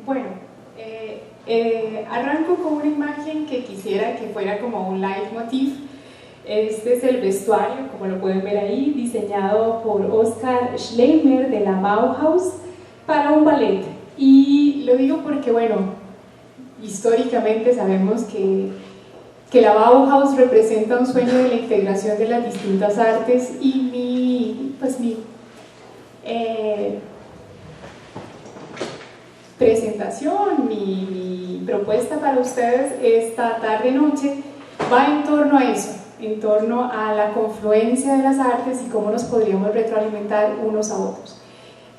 Bueno, arranco con una imagen que quisiera que fuera como un leitmotiv. Este es el vestuario, como lo pueden ver ahí, diseñado por Oskar Schleimer de la Bauhaus para un ballet. Y lo digo porque, bueno, históricamente sabemos que la Bauhaus representa un sueño de la integración de las distintas artes, y mi presentación, mi propuesta para ustedes esta tarde-noche va en torno a eso, en torno a la confluencia de las artes y cómo nos podríamos retroalimentar unos a otros.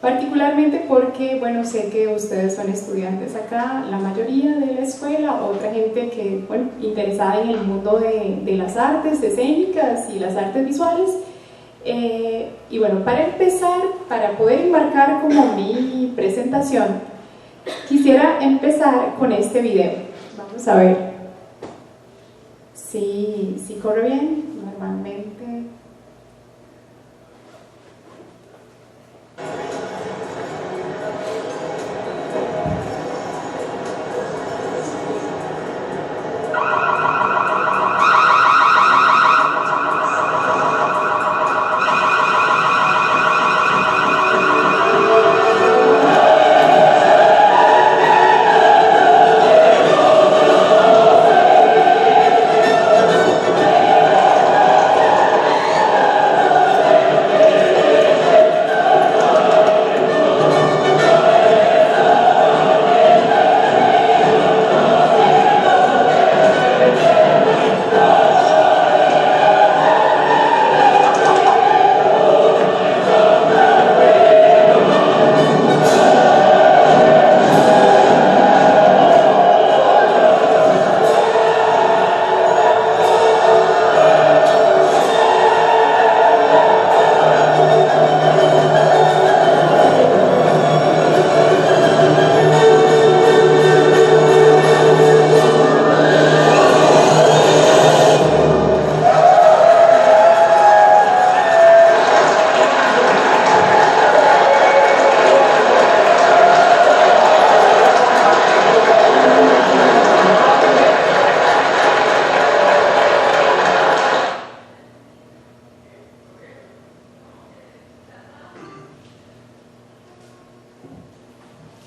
Particularmente porque, bueno, sé que ustedes son estudiantes acá, la mayoría de la escuela, otra gente que, bueno, interesada en el mundo de las artes escénicas y las artes visuales. Y bueno, para empezar, para poder enmarcar como mi presentación, quisiera empezar con este video. Vamos a ver si corre bien. Normalmente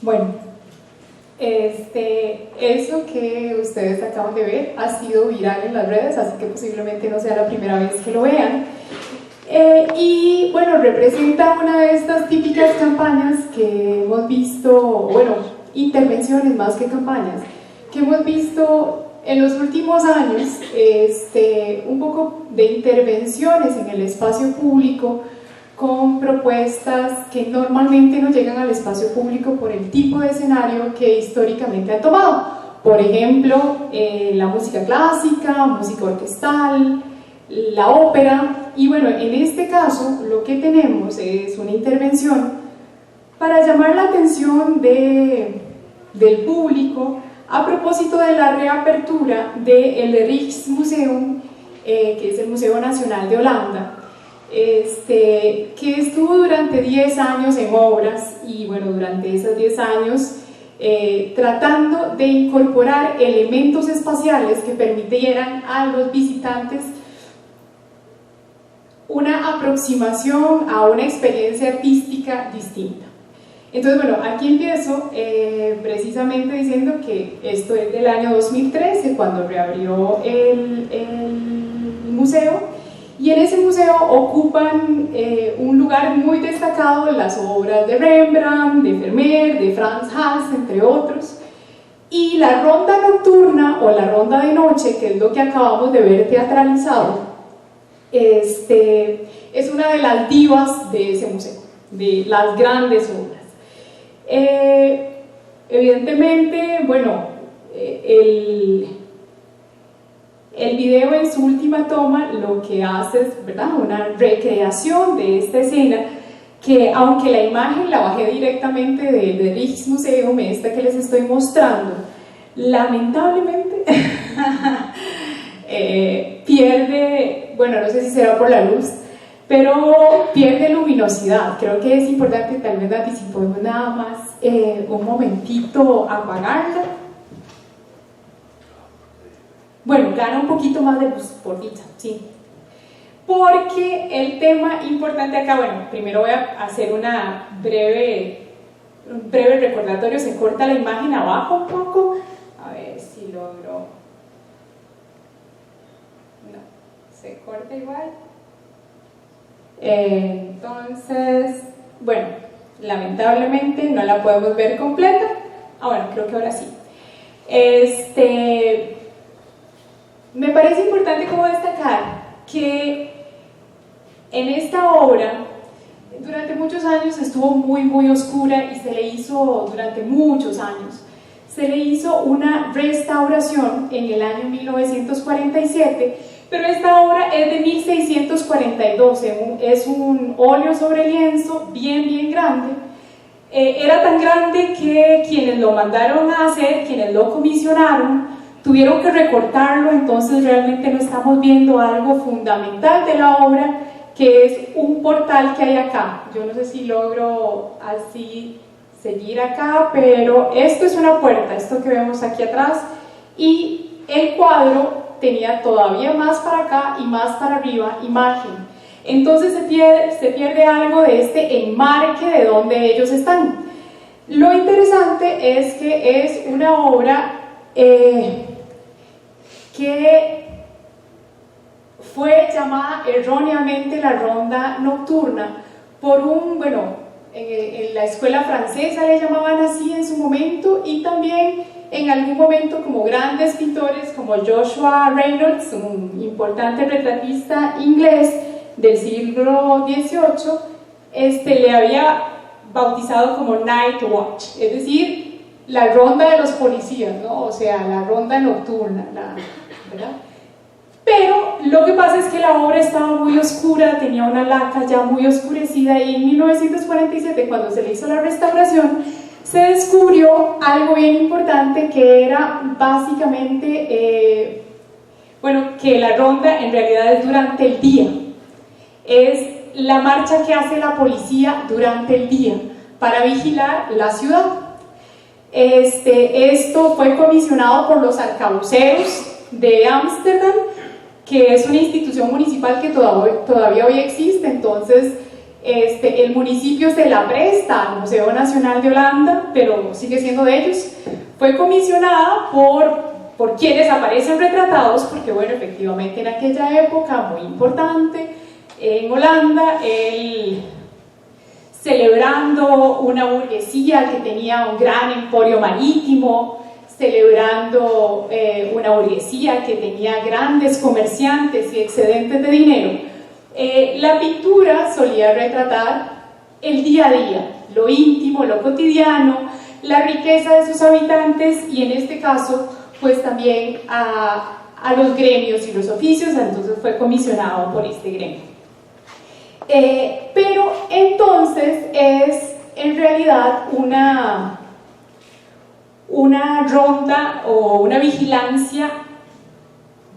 bueno, eso que ustedes acaban de ver ha sido viral en las redes, así que posiblemente no sea la primera vez que lo vean. Y bueno, representa una de estas típicas campañas que hemos visto, bueno, intervenciones más que campañas, que hemos visto en los últimos años, un poco de intervenciones en el espacio público, con propuestas que normalmente no llegan al espacio público por el tipo de escenario que históricamente han tomado. Por ejemplo, la música clásica, música orquestal, la ópera. Y bueno, en este caso lo que tenemos es una intervención para llamar la atención del público a propósito de la reapertura del Rijksmuseum, que es el Museo Nacional de Holanda, que estuvo durante 10 años en obras. Y bueno, durante esos 10 años tratando de incorporar elementos espaciales que permitieran a los visitantes una aproximación a una experiencia artística distinta. Entonces, bueno, aquí empiezo precisamente diciendo que esto es del año 2013, cuando reabrió el museo. Y en ese museo ocupan un lugar muy destacado las obras de Rembrandt, de Vermeer, de Frans Hals, entre otros. Y la ronda nocturna o la ronda de noche, que es lo que acabamos de ver teatralizado, es una de las divas de ese museo, de las grandes obras. Evidentemente, bueno, el video en su última toma lo que hace es, ¿verdad?, una recreación de esta escena, que aunque la imagen la bajé directamente del Rijksmuseum, esta que les estoy mostrando, lamentablemente pierde, bueno, no sé si será por la luz, pero pierde luminosidad. Creo que es importante, tal vez, Nati, si podemos nada más un momentito apagarla. Bueno, gana un poquito más de luz, por dicha, sí. Porque el tema importante acá, bueno, primero voy a hacer un breve recordatorio. Se corta la imagen abajo un poco, a ver si logro. No, se corta igual. Entonces, bueno, lamentablemente no la podemos ver completa. Bueno, creo que ahora sí. Me parece importante como destacar que en esta obra durante muchos años estuvo muy oscura y se le hizo, durante muchos años, se le hizo una restauración en el año 1947, pero esta obra es de 1642, es un óleo sobre lienzo bien grande. Era tan grande que quienes lo mandaron a hacer, quienes lo comisionaron, tuvieron que recortarlo. Entonces realmente no estamos viendo algo fundamental de la obra, que es un portal que hay acá. Yo no sé si logro así seguir acá, pero esto es una puerta, esto que vemos aquí atrás, y el cuadro tenía todavía más para acá y más para arriba imagen. Entonces se pierde algo de este enmarque de donde ellos están. Lo interesante es que es una obra que fue llamada erróneamente la ronda nocturna por en la escuela francesa le llamaban así en su momento, y también en algún momento como grandes pintores como Joshua Reynolds, un importante retratista inglés del siglo XVIII, le había bautizado como Night Watch, es decir, la ronda de los policías, ¿no? O sea, la ronda nocturna, ¿verdad? Pero lo que pasa es que la obra estaba muy oscura, tenía una laca ya muy oscurecida, y en 1947, cuando se le hizo la restauración, se descubrió algo bien importante, que era básicamente, que la ronda en realidad es durante el día, es la marcha que hace la policía durante el día para vigilar la ciudad. Esto fue comisionado por los arcabuceros de Ámsterdam, que es una institución municipal que todavía hoy existe. Entonces el municipio se la presta al Museo Nacional de Holanda, pero sigue siendo de ellos. Fue comisionada por quienes aparecen retratados, porque bueno, efectivamente en aquella época muy importante en Holanda, celebrando una burguesía que tenía un gran emporio marítimo, celebrando una burguesía que tenía grandes comerciantes y excedentes de dinero. La pintura solía retratar el día a día, lo íntimo, lo cotidiano, la riqueza de sus habitantes, y en este caso pues también a los gremios y los oficios. Entonces fue comisionado por este gremio. Pero entonces es en realidad una ronda o una vigilancia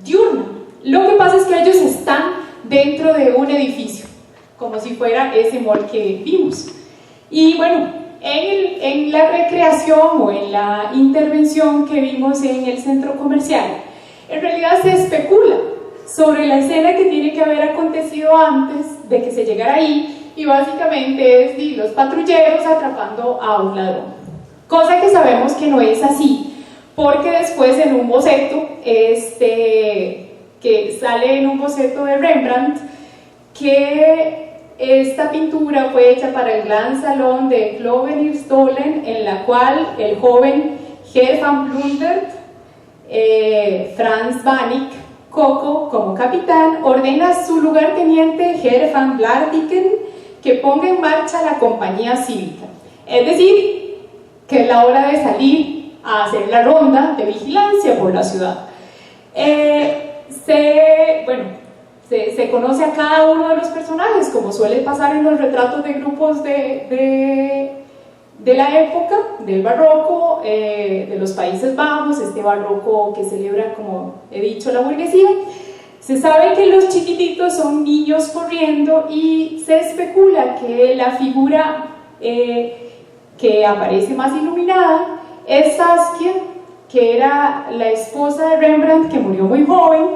diurna. Lo que pasa es que ellos están dentro de un edificio, como si fuera ese mall que vimos. Y bueno, en la recreación o en la intervención que vimos en el centro comercial, en realidad se especula sobre la escena que tiene que haber acontecido antes de que se llegara ahí, y básicamente es los patrulleros atrapando a un ladrón, cosa que sabemos que no es así, porque después en un boceto que sale en un boceto de Rembrandt, que esta pintura fue hecha para el Gran Salón de Klovenirstolen, en la cual el joven Herr van Blundert, Franz Bannick Coco como capitán, ordena a su lugarteniente Herr van Blartiken que ponga en marcha la compañía cívica, es decir, que es la hora de salir a hacer la ronda de vigilancia por la ciudad. Se conoce a cada uno de los personajes, como suele pasar en los retratos de grupos de la época, del barroco, de los Países Bajos, este barroco que celebra, como he dicho, la burguesía. Se sabe que los chiquititos son niños corriendo y se especula que la figura que aparece más iluminada es Saskia, que era la esposa de Rembrandt, que murió muy joven,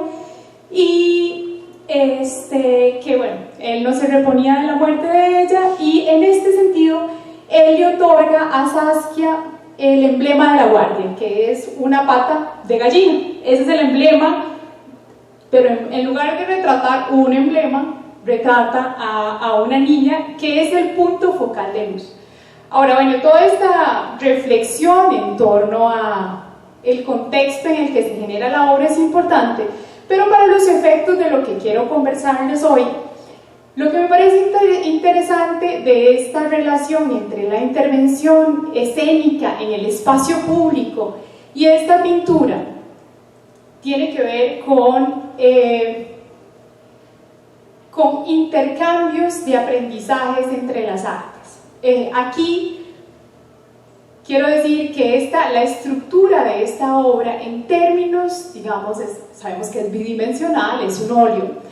y que bueno, él no se reponía de la muerte de ella, y en este sentido él le otorga a Saskia el emblema de la guardia, que es una pata de gallina. Ese es el emblema, pero en lugar de retratar un emblema, retrata a una niña que es el punto focal de luz. Ahora, bueno, toda esta reflexión en torno a el contexto en el que se genera la obra es importante, pero para los efectos de lo que quiero conversarles hoy, lo que me parece interesante de esta relación entre la intervención escénica en el espacio público y esta pintura tiene que ver con intercambios de aprendizajes entre las artes. Aquí quiero decir que la estructura de esta obra en términos, digamos, sabemos que es bidimensional, es un óleo,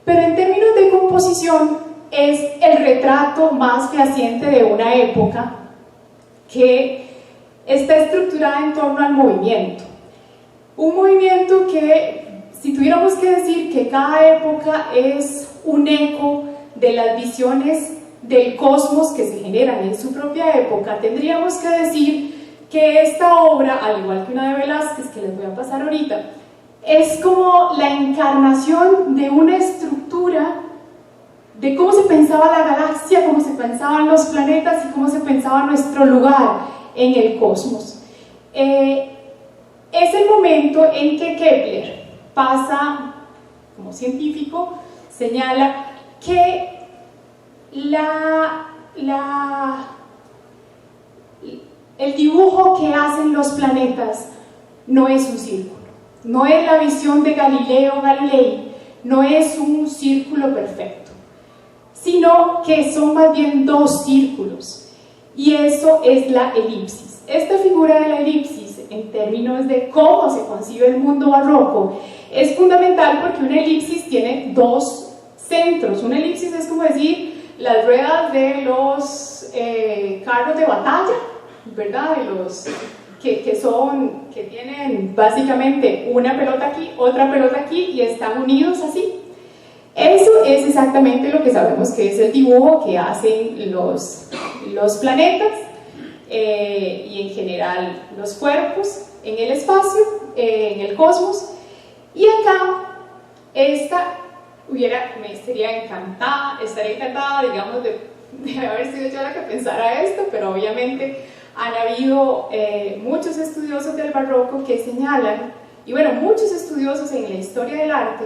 pero en términos de composición es el retrato más fehaciente de una época que está estructurada en torno al movimiento. Un movimiento que, si tuviéramos que decir que cada época es un eco de las visiones del cosmos que se generan en su propia época, tendríamos que decir que esta obra, al igual que una de Velázquez, que les voy a pasar ahorita, es como la encarnación de una estructura de cómo se pensaba la galaxia, cómo se pensaban los planetas y cómo se pensaba nuestro lugar en el cosmos. Es el momento en que Kepler pasa, como científico, señala que el dibujo que hacen los planetas no es un círculo, no es la visión de Galileo Galilei, no es un círculo perfecto, sino que son más bien dos círculos, y eso es la elipsis. Esta figura de la elipsis, en términos de cómo se concibe el mundo barroco, es fundamental porque una elipsis tiene dos centros. Una elipsis es como decir las ruedas de los carros de batalla, ¿verdad? De los que tienen básicamente una pelota aquí, otra pelota aquí y están unidos así. Eso es exactamente lo que sabemos que es el dibujo que hacen los planetas y en general los cuerpos en el espacio, en el cosmos. Y acá estaría encantada, digamos, de haber sido yo la que pensara esto, pero obviamente han habido muchos estudiosos del barroco que señalan, y bueno, muchos estudiosos en la historia del arte,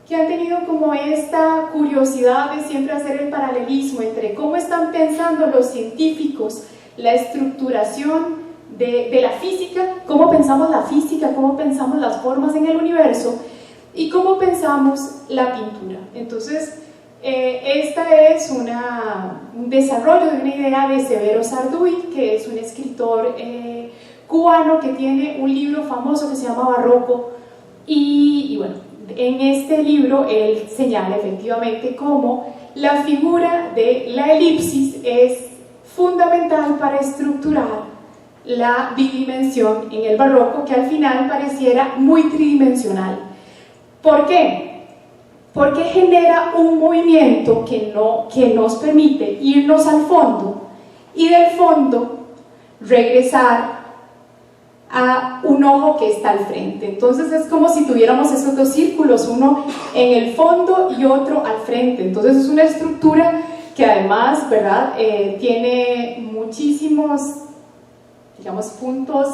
que han tenido como esta curiosidad de siempre hacer el paralelismo entre cómo están pensando los científicos la estructuración de la física, cómo pensamos la física, cómo pensamos las formas en el universo y cómo pensamos la pintura. Entonces, esta es un desarrollo de una idea de Severo Sarduy, que es un escritor cubano que tiene un libro famoso que se llama Barroco, y bueno, en este libro él señala efectivamente cómo la figura de la elipsis es fundamental para estructurar la bidimensión en el barroco, que al final pareciera muy tridimensional. ¿Por qué? Porque genera un movimiento que nos permite irnos al fondo y del fondo regresar a un ojo que está al frente. Entonces es como si tuviéramos esos dos círculos, uno en el fondo y otro al frente. Entonces es una estructura que además, ¿verdad? Tiene muchísimos, digamos, puntos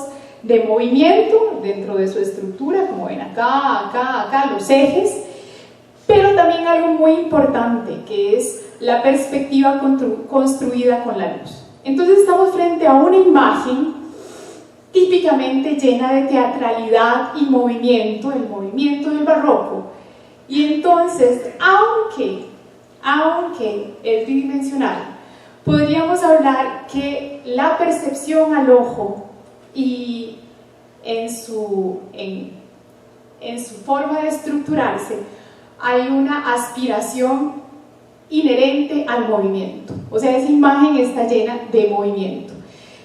de movimiento dentro de su estructura, como ven acá, los ejes, pero también algo muy importante, que es la perspectiva construida con la luz. Entonces estamos frente a una imagen típicamente llena de teatralidad y movimiento, el movimiento del barroco, y entonces, aunque es tridimensional, podríamos hablar que la percepción al ojo y en en su forma de estructurarse, hay una aspiración inherente al movimiento. O sea, esa imagen está llena de movimiento.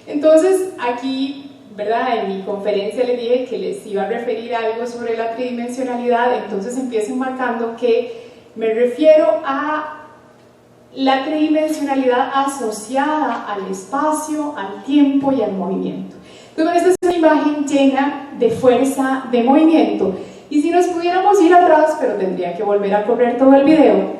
Entonces, aquí, ¿verdad? En mi conferencia les dije que les iba a referir algo sobre la tridimensionalidad, entonces empiezo marcando que me refiero a la tridimensionalidad asociada al espacio, al tiempo y al movimiento. Entonces, esta es una imagen llena de fuerza de movimiento. Y si nos pudiéramos ir atrás, pero tendría que volver a correr todo el video,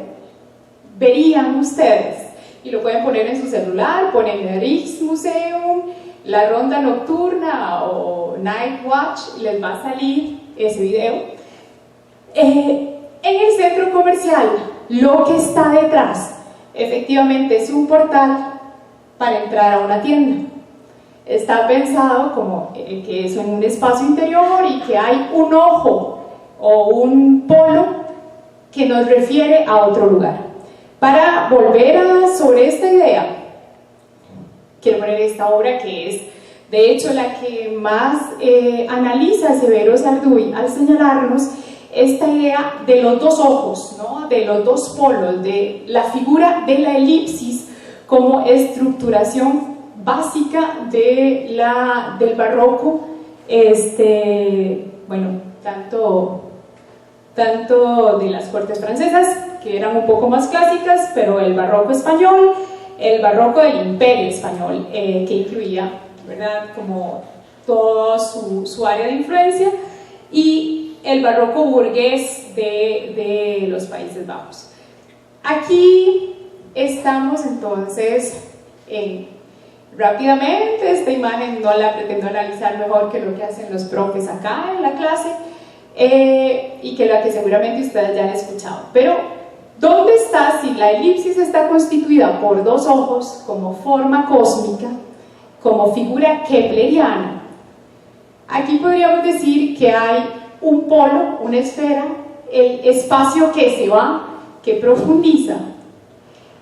verían ustedes, y lo pueden poner en su celular, ponen el Rijksmuseum, la ronda nocturna o Night Watch, y les va a salir ese video. En el centro comercial, lo que está detrás, efectivamente es un portal para entrar a una tienda. Está pensado como que es un espacio interior y que hay un ojo o un polo que nos refiere a otro lugar. Para volver sobre esta idea, quiero poner esta obra que es, de hecho, la que más analiza Severo Sarduy al señalarnos esta idea de los dos ojos, ¿no? De los dos polos, de la figura de la elipsis como estructuración básica del barroco, bueno, tanto de las cortes francesas, que eran un poco más clásicas, pero el barroco español, el barroco del Imperio Español, que incluía, ¿verdad?, como toda su área de influencia, y el barroco burgués de los Países Bajos. Aquí estamos entonces rápidamente, esta imagen no la pretendo analizar mejor que lo que hacen los profes acá en la clase, y que la que seguramente ustedes ya han escuchado. Pero, ¿dónde está si la elipsis está constituida por dos ojos como forma cósmica, como figura kepleriana? Aquí podríamos decir que hay un polo, una esfera, el espacio que se va, que profundiza,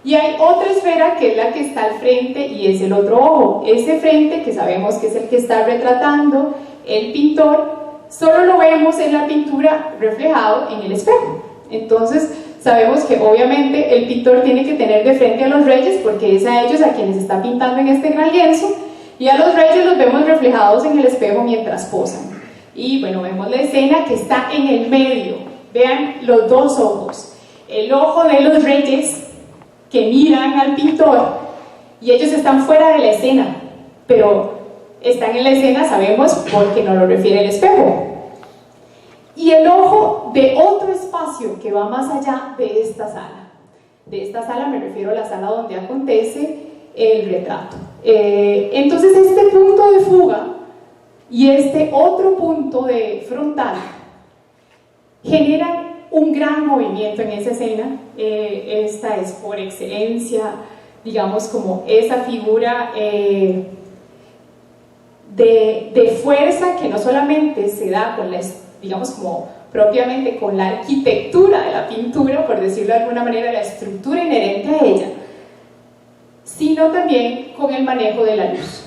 y hay otra esfera que es la que está al frente y es el otro ojo. Ese frente, que sabemos que es el que está retratando el pintor, solo lo vemos en la pintura reflejado en el espejo. Entonces sabemos que obviamente el pintor tiene que tener de frente a los reyes, porque es a ellos a quienes está pintando en este gran lienzo, y a los reyes los vemos reflejados en el espejo mientras posan. Y bueno, vemos la escena que está en el medio. Vean los dos ojos, el ojo de los reyes que miran al pintor, y ellos están fuera de la escena, pero están en la escena, sabemos, porque nos lo refiere el espejo. Y el ojo de otro espacio que va más allá de esta sala. De esta sala me refiero a la sala donde acontece el retrato. Entonces este punto de fuga y este otro punto de frontal generan un gran movimiento en esa escena. Esta es por excelencia, digamos, como esa figura de fuerza que no solamente se da con la, digamos, como propiamente con la arquitectura de la pintura, por decirlo de alguna manera, la estructura inherente a ella, sino también con el manejo de la luz.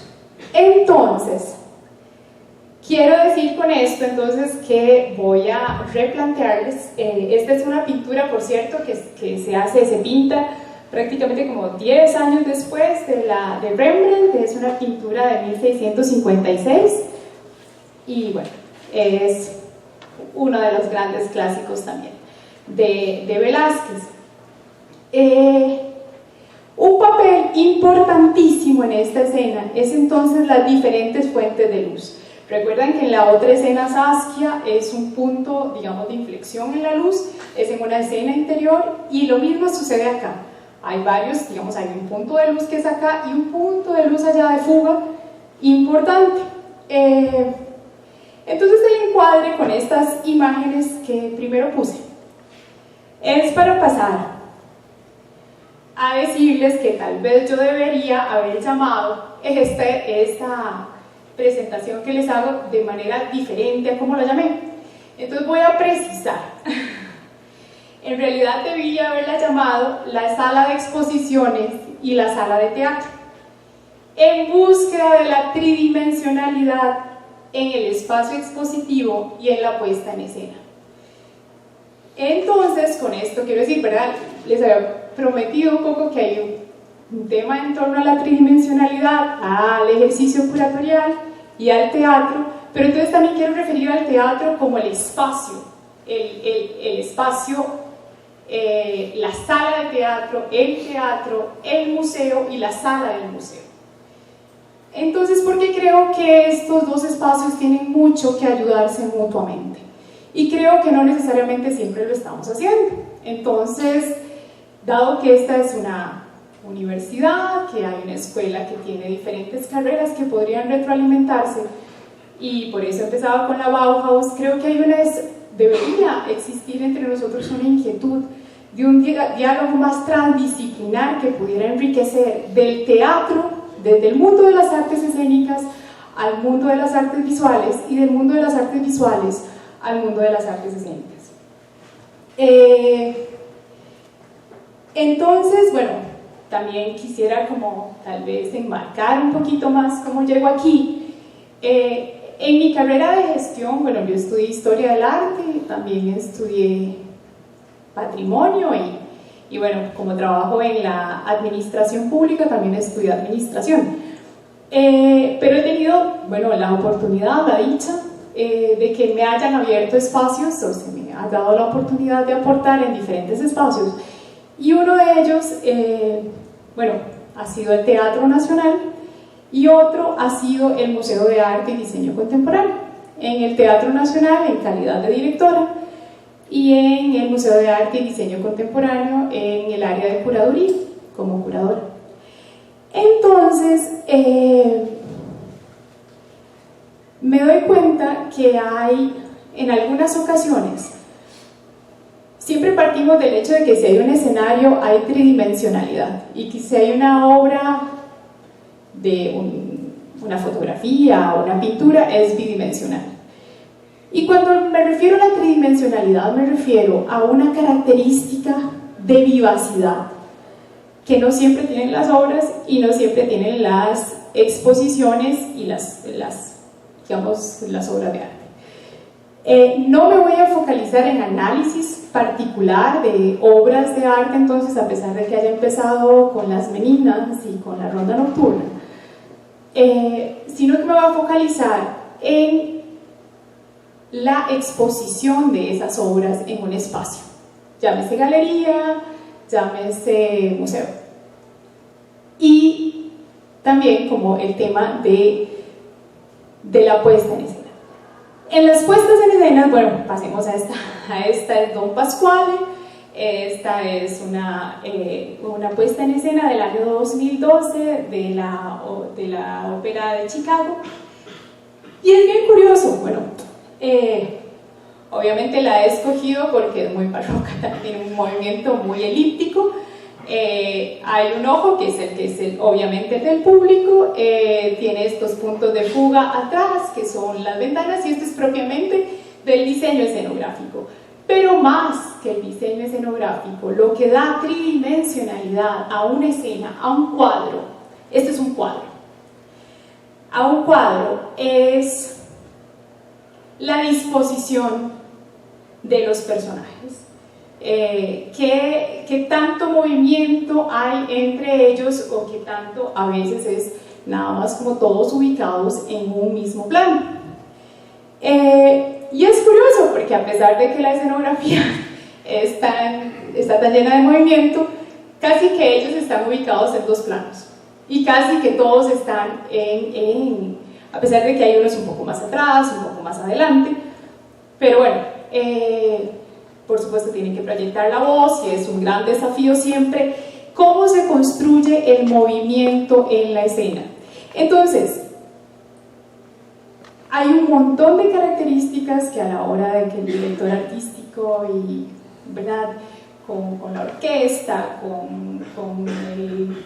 Entonces, quiero decir con esto entonces que voy a replantearles, esta es una pintura, por cierto, que se pinta prácticamente como 10 años después de Rembrandt, es una pintura de 1656, y bueno, es uno de los grandes clásicos también de Velázquez. Un papel importantísimo en esta escena es entonces las diferentes fuentes de luz. Recuerdan que en la otra escena Saskia es un punto, digamos, de inflexión en la luz, es en una escena interior, y lo mismo sucede acá. Hay varios, digamos, hay un punto de luz que es acá y un punto de luz allá de fuga importante. Entonces el encuadre con estas imágenes que primero puse es para pasar a decirles que tal vez yo debería haber llamado esta presentación que les hago de manera diferente a como la llamé. Entonces voy a precisar. En realidad debía haberla llamado la sala de exposiciones y la sala de teatro, en búsqueda de la tridimensionalidad en el espacio expositivo y en la puesta en escena. Entonces, con esto quiero decir, ¿verdad? Les había prometido un poco que hay un tema en torno a la tridimensionalidad, al ejercicio curatorial y al teatro, pero entonces también quiero referir al teatro como el espacio, el espacio, la sala de teatro, el museo y la sala del museo. Entonces, porque creo que estos dos espacios tienen mucho que ayudarse mutuamente y creo que no necesariamente siempre lo estamos haciendo. Entonces, dado que esta es una universidad, que hay una escuela que tiene diferentes carreras que podrían retroalimentarse, y por eso empezaba con la Bauhaus, creo que debería existir entre nosotros una inquietud de un diálogo más transdisciplinar que pudiera enriquecer del teatro, desde el mundo de las artes escénicas al mundo de las artes visuales y del mundo de las artes visuales al mundo de las artes escénicas. Entonces, bueno, también quisiera como tal vez enmarcar un poquito más cómo llego aquí. En mi carrera de gestión, bueno, yo estudié Historia del Arte, también estudié Patrimonio y bueno, como trabajo en la administración pública, también estudié Administración. Pero he tenido, bueno, la oportunidad, la dicha, de que me hayan abierto espacios, o se me ha dado la oportunidad de aportar en diferentes espacios. Y uno de ellos, bueno, ha sido el Teatro Nacional y otro ha sido el Museo de Arte y Diseño Contemporáneo. En el Teatro Nacional en calidad de directora y en el Museo de Arte y Diseño Contemporáneo en el área de curaduría, como curadora. Entonces, me doy cuenta que hay, en algunas ocasiones, siempre partimos del hecho de que si hay un escenario hay tridimensionalidad y que si hay una obra de una fotografía o una pintura es bidimensional. Y cuando me refiero a la tridimensionalidad me refiero a una característica de vivacidad que no siempre tienen las obras y no siempre tienen las exposiciones y digamos, las obras de arte. No me voy a focalizar en análisis particular de obras de arte, entonces, a pesar de que haya empezado con Las Meninas y con La Ronda Nocturna, sino que me voy a focalizar en la exposición de esas obras en un espacio, llámese galería, llámese museo, y también como el tema de la puesta en escena. En las puestas en escena, bueno, pasemos a esta es Don Pasquale. Esta es una puesta en escena del año 2012 de la Ópera de Chicago, y es bien curioso. Bueno, obviamente la he escogido porque es muy barroca, tiene un movimiento muy elíptico. Hay un ojo que es obviamente del público, tiene estos puntos de fuga atrás que son las ventanas, y esto es propiamente del diseño escenográfico. Pero más que el diseño escenográfico, lo que da tridimensionalidad a una escena, a un cuadro, esto es un cuadro, a un cuadro es la disposición de los personajes. ¿Qué tanto movimiento hay entre ellos, o qué tanto a veces es nada más como todos ubicados en un mismo plano? Y es curioso porque a pesar de que la escenografía está tan llena de movimiento, casi que ellos están ubicados en dos planos y casi que todos están a pesar de que hay unos un poco más atrás, un poco más adelante, pero bueno, por supuesto tienen que proyectar la voz y es un gran desafío siempre cómo se construye el movimiento en la escena. Entonces, hay un montón de características que a la hora de que el director artístico y, ¿verdad?, con la orquesta, con el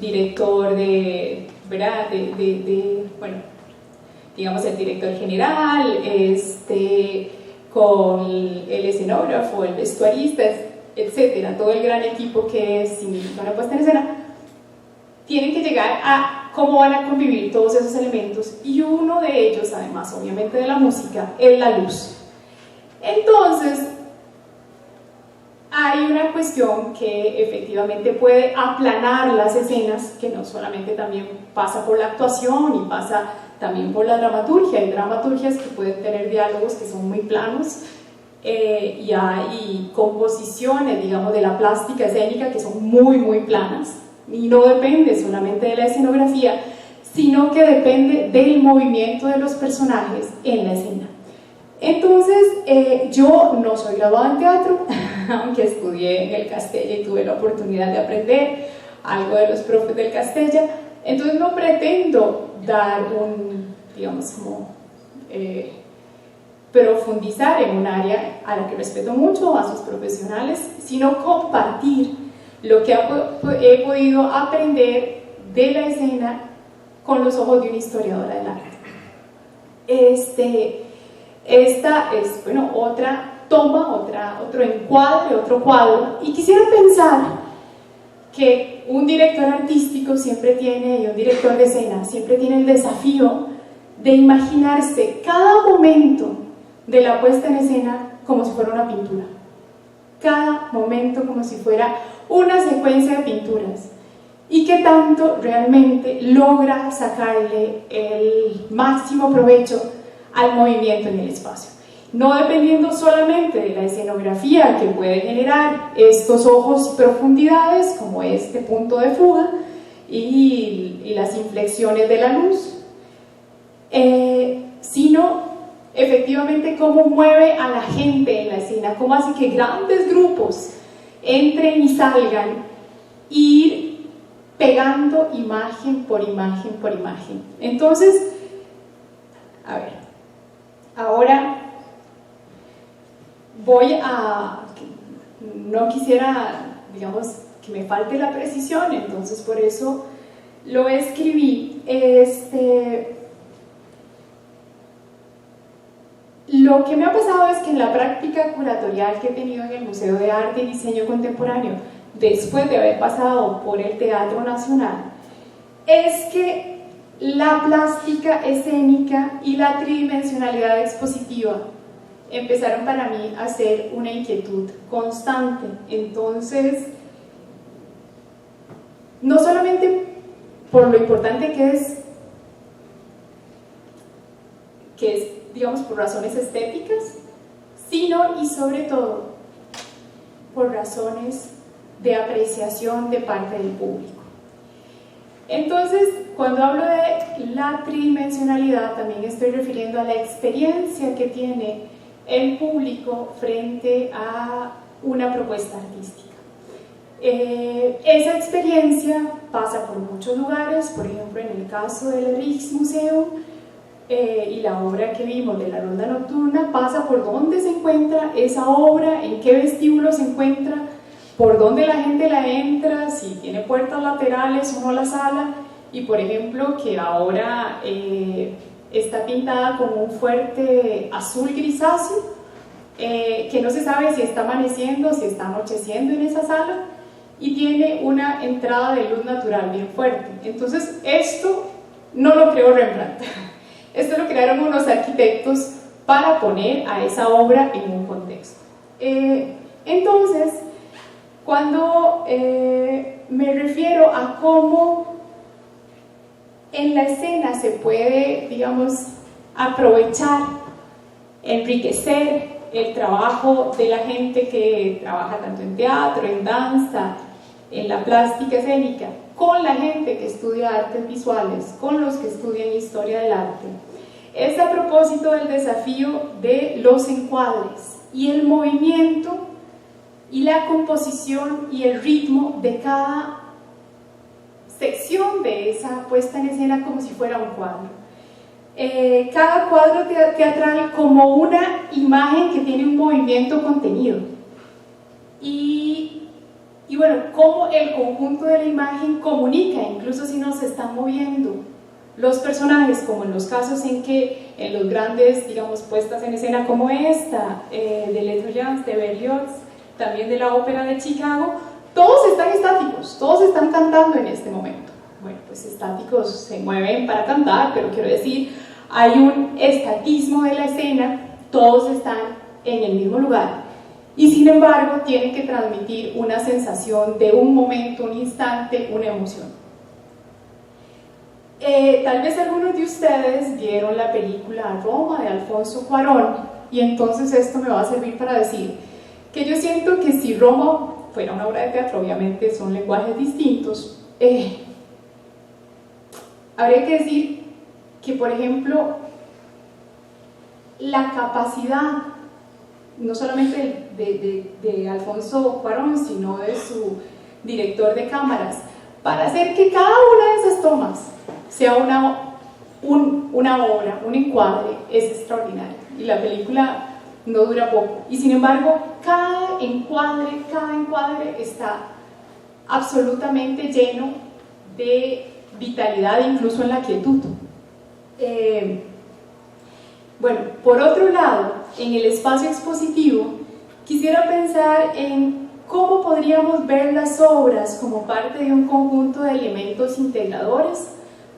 director ¿verdad?, bueno, digamos el director general, con el escenógrafo, el vestuarista, etcétera, todo el gran equipo que significa una puesta en escena, tienen que llegar a cómo van a convivir todos esos elementos, y uno de ellos, además obviamente de la música, es la luz. Entonces, hay una cuestión que efectivamente puede aplanar las escenas, que no solamente también pasa por la actuación y pasa también por la dramaturgia. Hay dramaturgias que pueden tener diálogos que son muy planos, y hay composiciones, digamos, de la plástica escénica que son muy, muy planas, y no depende solamente de la escenografía, sino que depende del movimiento de los personajes en la escena. Entonces, yo no soy graduada en teatro, aunque estudié en el Castella y tuve la oportunidad de aprender algo de los profes del Castella. Entonces no pretendo dar digamos, como profundizar en un área a la que respeto mucho, a sus profesionales, sino compartir lo que he podido aprender de la escena con los ojos de una historiadora del arte. Esta es, bueno, otra toma, otro encuadre, otro cuadro, y quisiera pensar que un director artístico siempre tiene, y un director de escena siempre tiene el desafío de imaginarse cada momento de la puesta en escena como si fuera una pintura, cada momento como si fuera una secuencia de pinturas, y que tanto realmente logra sacarle el máximo provecho al movimiento en el espacio, no dependiendo solamente de la escenografía que puede generar estos ojos y profundidades como este punto de fuga y las inflexiones de la luz, sino efectivamente cómo mueve a la gente en la escena, cómo hace que grandes grupos entren y salgan, ir pegando imagen por imagen por imagen. Entonces, a ver, ahora no quisiera, digamos, que me falte la precisión, entonces por eso lo escribí. Lo que me ha pasado es que en la práctica curatorial que he tenido en el Museo de Arte y Diseño Contemporáneo, después de haber pasado por el Teatro Nacional, es que la plástica escénica y la tridimensionalidad expositiva empezaron para mí a ser una inquietud constante. Entonces, no solamente por lo importante que es, digamos, por razones estéticas, sino y sobre todo por razones de apreciación de parte del público. Entonces, cuando hablo de la tridimensionalidad, también estoy refiriendo a la experiencia que tiene el público frente a una propuesta artística. Esa experiencia pasa por muchos lugares, por ejemplo, en el caso del Rijksmuseum, y la obra que vimos de la Ronda Nocturna pasa por dónde se encuentra esa obra, en qué vestíbulo se encuentra, por dónde la gente la entra, si tiene puertas laterales o no la sala, y por ejemplo que ahora está pintada con un fuerte azul grisáceo, que no se sabe si está amaneciendo, si está anocheciendo en esa sala, y tiene una entrada de luz natural bien fuerte. Entonces esto no lo creó Rembrandt. Esto lo crearon unos arquitectos para poner a esa obra en un contexto. Entonces, cuando me refiero a cómo en la escena se puede, digamos, aprovechar, enriquecer el trabajo de la gente que trabaja tanto en teatro, en danza, en la plástica escénica, con la gente que estudia artes visuales, con los que estudian historia del arte, es a propósito del desafío de los encuadres y el movimiento y la composición y el ritmo de cada sección de esa puesta en escena, como si fuera un cuadro. Cada cuadro teatral como una imagen que tiene un movimiento contenido, y bueno, cómo el conjunto de la imagen comunica, incluso si no se están moviendo los personajes, como en los casos en que en los grandes, digamos, puestas en escena como esta, de Les Troyens, de Berlioz, también de la ópera de Chicago, todos están estáticos, todos están cantando en este momento, bueno, pues estáticos se mueven para cantar, pero quiero decir, hay un estatismo de la escena, todos están en el mismo lugar, y sin embargo tienen que transmitir una sensación de un momento, un instante, una emoción. Tal vez algunos de ustedes vieron la película Roma de Alfonso Cuarón, y entonces esto me va a servir para decir que yo siento que si Roma fuera una obra de teatro, obviamente son lenguajes distintos, habría que decir que, por ejemplo, la capacidad no solamente de Alfonso Cuarón, sino de su director de cámaras, para hacer que cada una de esas tomas sea una obra, un encuadre, es extraordinario. Y la película no dura poco. Y sin embargo, cada encuadre está absolutamente lleno de vitalidad, incluso en la quietud. Bueno, por otro lado, en el espacio expositivo, quisiera pensar en cómo podríamos ver las obras como parte de un conjunto de elementos integradores,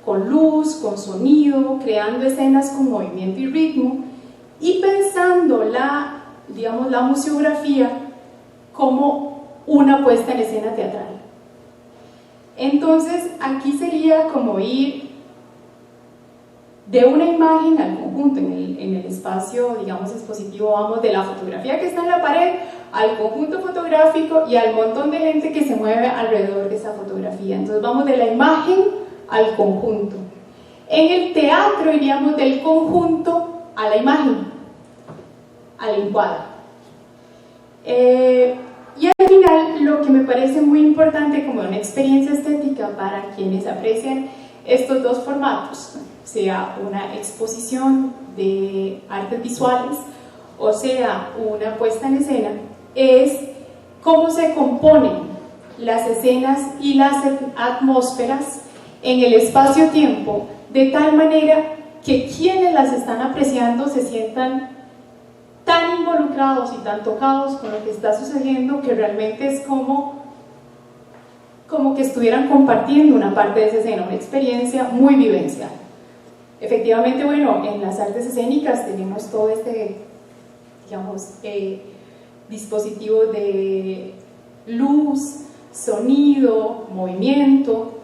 con luz, con sonido, creando escenas con movimiento y ritmo, y pensando la museografía como una puesta en escena teatral. Entonces, aquí sería como ir de una imagen al conjunto. En el espacio, digamos, expositivo, vamos de la fotografía que está en la pared al conjunto fotográfico y al montón de gente que se mueve alrededor de esa fotografía. Entonces vamos de la imagen al conjunto. En el teatro iríamos del conjunto a la imagen, al encuadre. Y al final, lo que me parece muy importante como una experiencia estética para quienes aprecian estos dos formatos, sea una exposición de artes visuales o sea una puesta en escena, es cómo se componen las escenas y las atmósferas en el espacio-tiempo, de tal manera que quienes las están apreciando se sientan tan involucrados y tan tocados con lo que está sucediendo que realmente es como que estuvieran compartiendo una parte de esa escena, una experiencia muy vivencial. Efectivamente, bueno, en las artes escénicas tenemos todo este, digamos, dispositivo de luz, sonido, movimiento,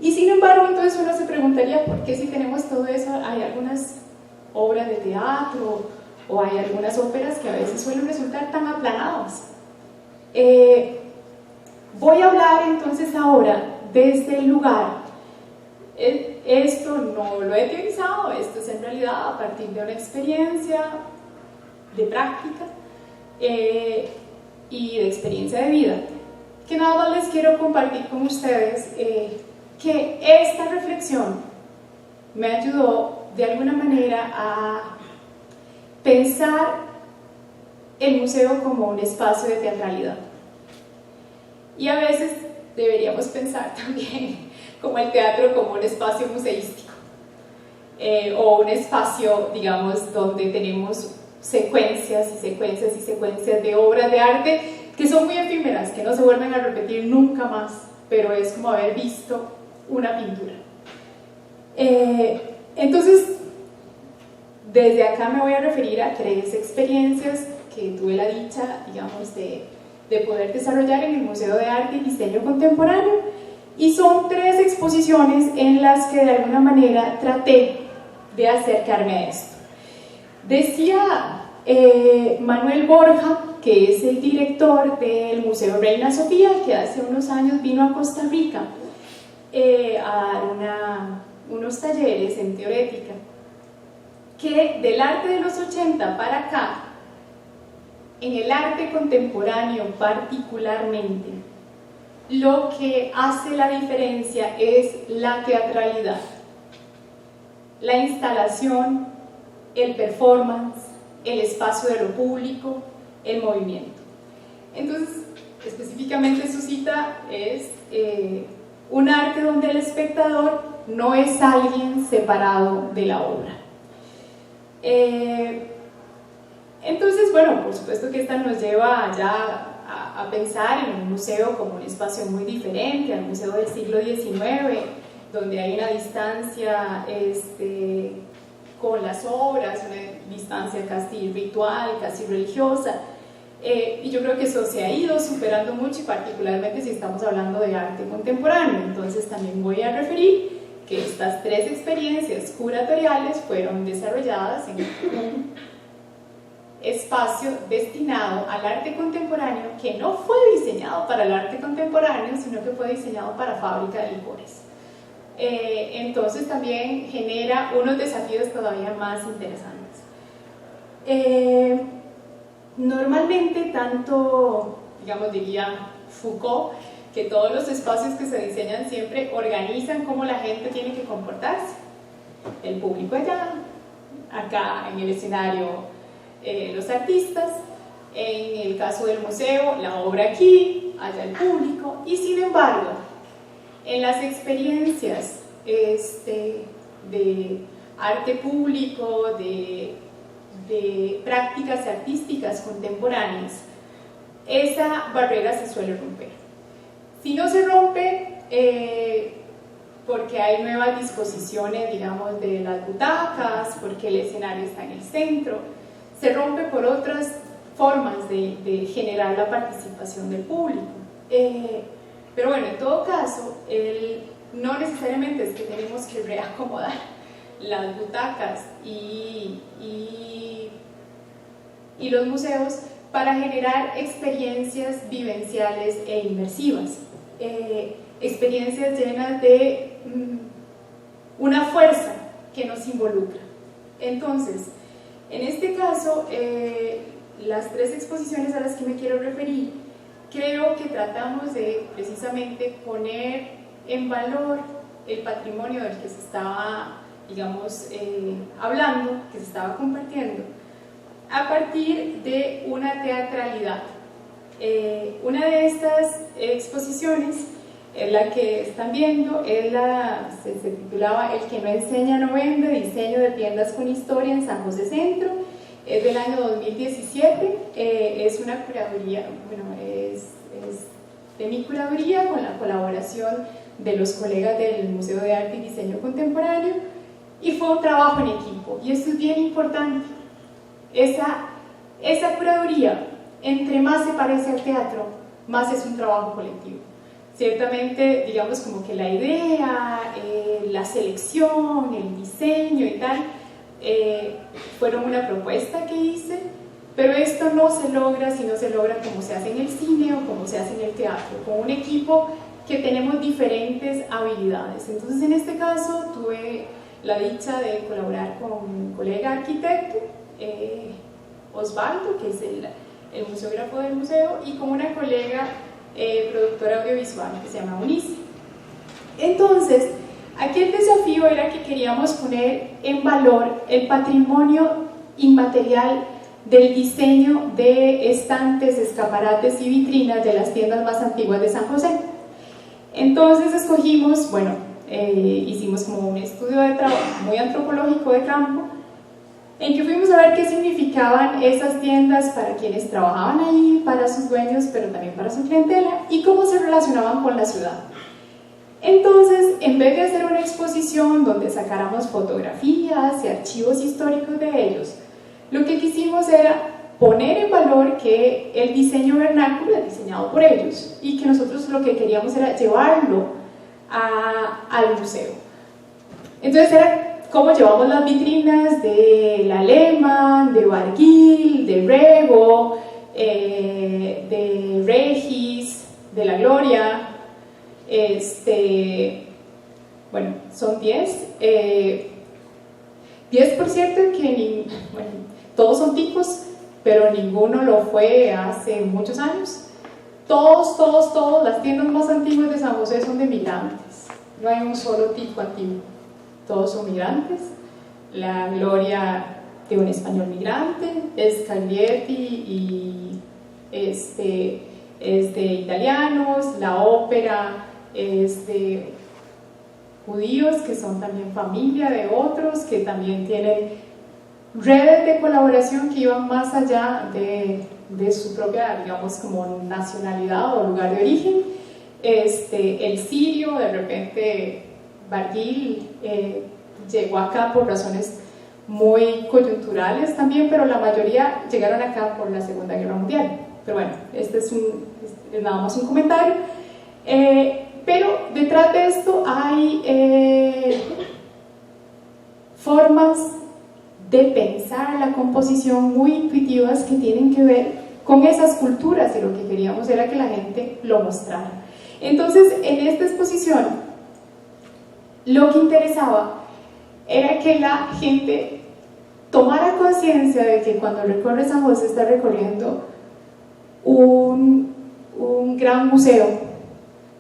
y sin embargo, entonces uno se preguntaría por qué si tenemos todo eso, hay algunas obras de teatro o hay algunas óperas que a veces suelen resultar tan aplanadas. Voy a hablar entonces ahora desde el lugar. Esto no lo he teorizado, esto es en realidad a partir de una experiencia de práctica y de experiencia de vida, que nada más les quiero compartir con ustedes que esta reflexión me ayudó de alguna manera a pensar el museo como un espacio de teatralidad. Y a veces deberíamos pensar también como el teatro como un espacio museístico o un espacio, digamos, donde tenemos secuencias y secuencias y secuencias de obras de arte que son muy efímeras, que no se vuelven a repetir nunca más, pero es como haber visto una pintura. Entonces, desde acá me voy a referir a 3 experiencias que tuve la dicha, digamos, de poder desarrollar en el Museo de Arte y Diseño Contemporáneo, y son 3 exposiciones en las que de alguna manera traté de acercarme a esto. Decía Manuel Borja, que es el director del Museo Reina Sofía, que hace unos años vino a Costa Rica a dar unos talleres en teorética, que del arte de los 80 para acá, en el arte contemporáneo particularmente, lo que hace la diferencia es la teatralidad, la instalación, el performance, el espacio de lo público, el movimiento. Entonces, específicamente su cita es un arte donde el espectador no es alguien separado de la obra. Entonces, bueno, por supuesto que esta nos lleva ya a pensar en un museo como un espacio muy diferente al museo del siglo XIX, donde hay una distancia con las obras, una distancia casi ritual, casi religiosa, y yo creo que eso se ha ido superando mucho, y particularmente si estamos hablando de arte contemporáneo. Entonces también voy a referir que estas 3 experiencias curatoriales fueron desarrolladas en un espacio destinado al arte contemporáneo, que no fue diseñado para el arte contemporáneo, sino que fue diseñado para fábrica de licores. Entonces también genera unos desafíos todavía más interesantes. Normalmente, tanto, digamos, diría Foucault, que todos los espacios que se diseñan siempre organizan cómo la gente tiene que comportarse. El público allá, acá en el escenario los artistas, en el caso del museo, la obra aquí, allá el público, y sin embargo, en las experiencias de arte público, de prácticas artísticas contemporáneas, esa barrera se suele romper. Si no se rompe, porque hay nuevas disposiciones, digamos, de las butacas, porque el escenario está en el centro, se rompe por otras formas de generar la participación del público. Pero bueno, en todo caso, no necesariamente es que tenemos que reacomodar las butacas y los museos para generar experiencias vivenciales e inmersivas, experiencias llenas de una fuerza que nos involucra. Entonces, en este caso, las 3 exposiciones a las que me quiero referir, creo que tratamos de precisamente poner en valor el patrimonio del que se estaba, digamos, hablando, que se estaba compartiendo, a partir de una teatralidad. Una de estas exposiciones, la que están viendo, se titulaba El que no enseña no vende, diseño de tiendas con historia en San José Centro, es del año 2017, es una curaduría, bueno, es de mi curaduría con la colaboración de los colegas del Museo de Arte y Diseño Contemporáneo, y fue un trabajo en equipo, y esto es bien importante. Esa curaduría, entre más se parece al teatro, más es un trabajo colectivo. Ciertamente, digamos, como que la idea, la selección, el diseño y tal, fueron una propuesta que hice, pero esto no se logra si no se logra como se hace en el cine o como se hace en el teatro, con un equipo que tenemos diferentes habilidades. Entonces, en este caso, tuve la dicha de colaborar con un colega arquitecto, Osvaldo, que es el museógrafo del museo, y con una colega productora audiovisual que se llama Unice. Entonces, aquí el desafío era que queríamos poner en valor el patrimonio inmaterial del diseño de estantes, escaparates y vitrinas de las tiendas más antiguas de San José. Entonces escogimos, bueno, hicimos como un estudio de trabajo muy antropológico de campo, en que fuimos a ver qué significaban esas tiendas para quienes trabajaban ahí, para sus dueños, pero también para su clientela, y cómo se relacionaban con la ciudad. Entonces, en vez de hacer una exposición donde sacáramos fotografías y archivos históricos de ellos, lo que quisimos era poner en valor que el diseño vernáculo es diseñado por ellos, y que nosotros lo que queríamos era llevarlo al museo. Entonces era cómo llevamos las vitrinas de la Lehmann, de Barguil, de Rego, de Regis, de La Gloria. Bueno, son 10. 10, por cierto, que bueno, todos son ticos, pero ninguno lo fue hace muchos años. Todos, las tiendas más antiguas de San José son de migrantes. No hay un solo tico antiguo. Todos son migrantes. La Gloria de un español migrante, Scaglietti y es de italianos, la ópera es de judíos que son también familia de otros, que también tienen redes de colaboración que iban más allá de su propia, digamos, como nacionalidad o lugar de origen. El sirio de repente Barguil llegó acá por razones muy coyunturales también, pero la mayoría llegaron acá por la Segunda Guerra Mundial. Pero bueno, este es nada más un comentario. Pero detrás de esto hay formas de pensar la composición muy intuitivas que tienen que ver con esas culturas, y lo que queríamos era que la gente lo mostrara. Entonces, en esta exposición, lo que interesaba era que la gente tomara conciencia de que cuando recorre San José está recorriendo un gran museo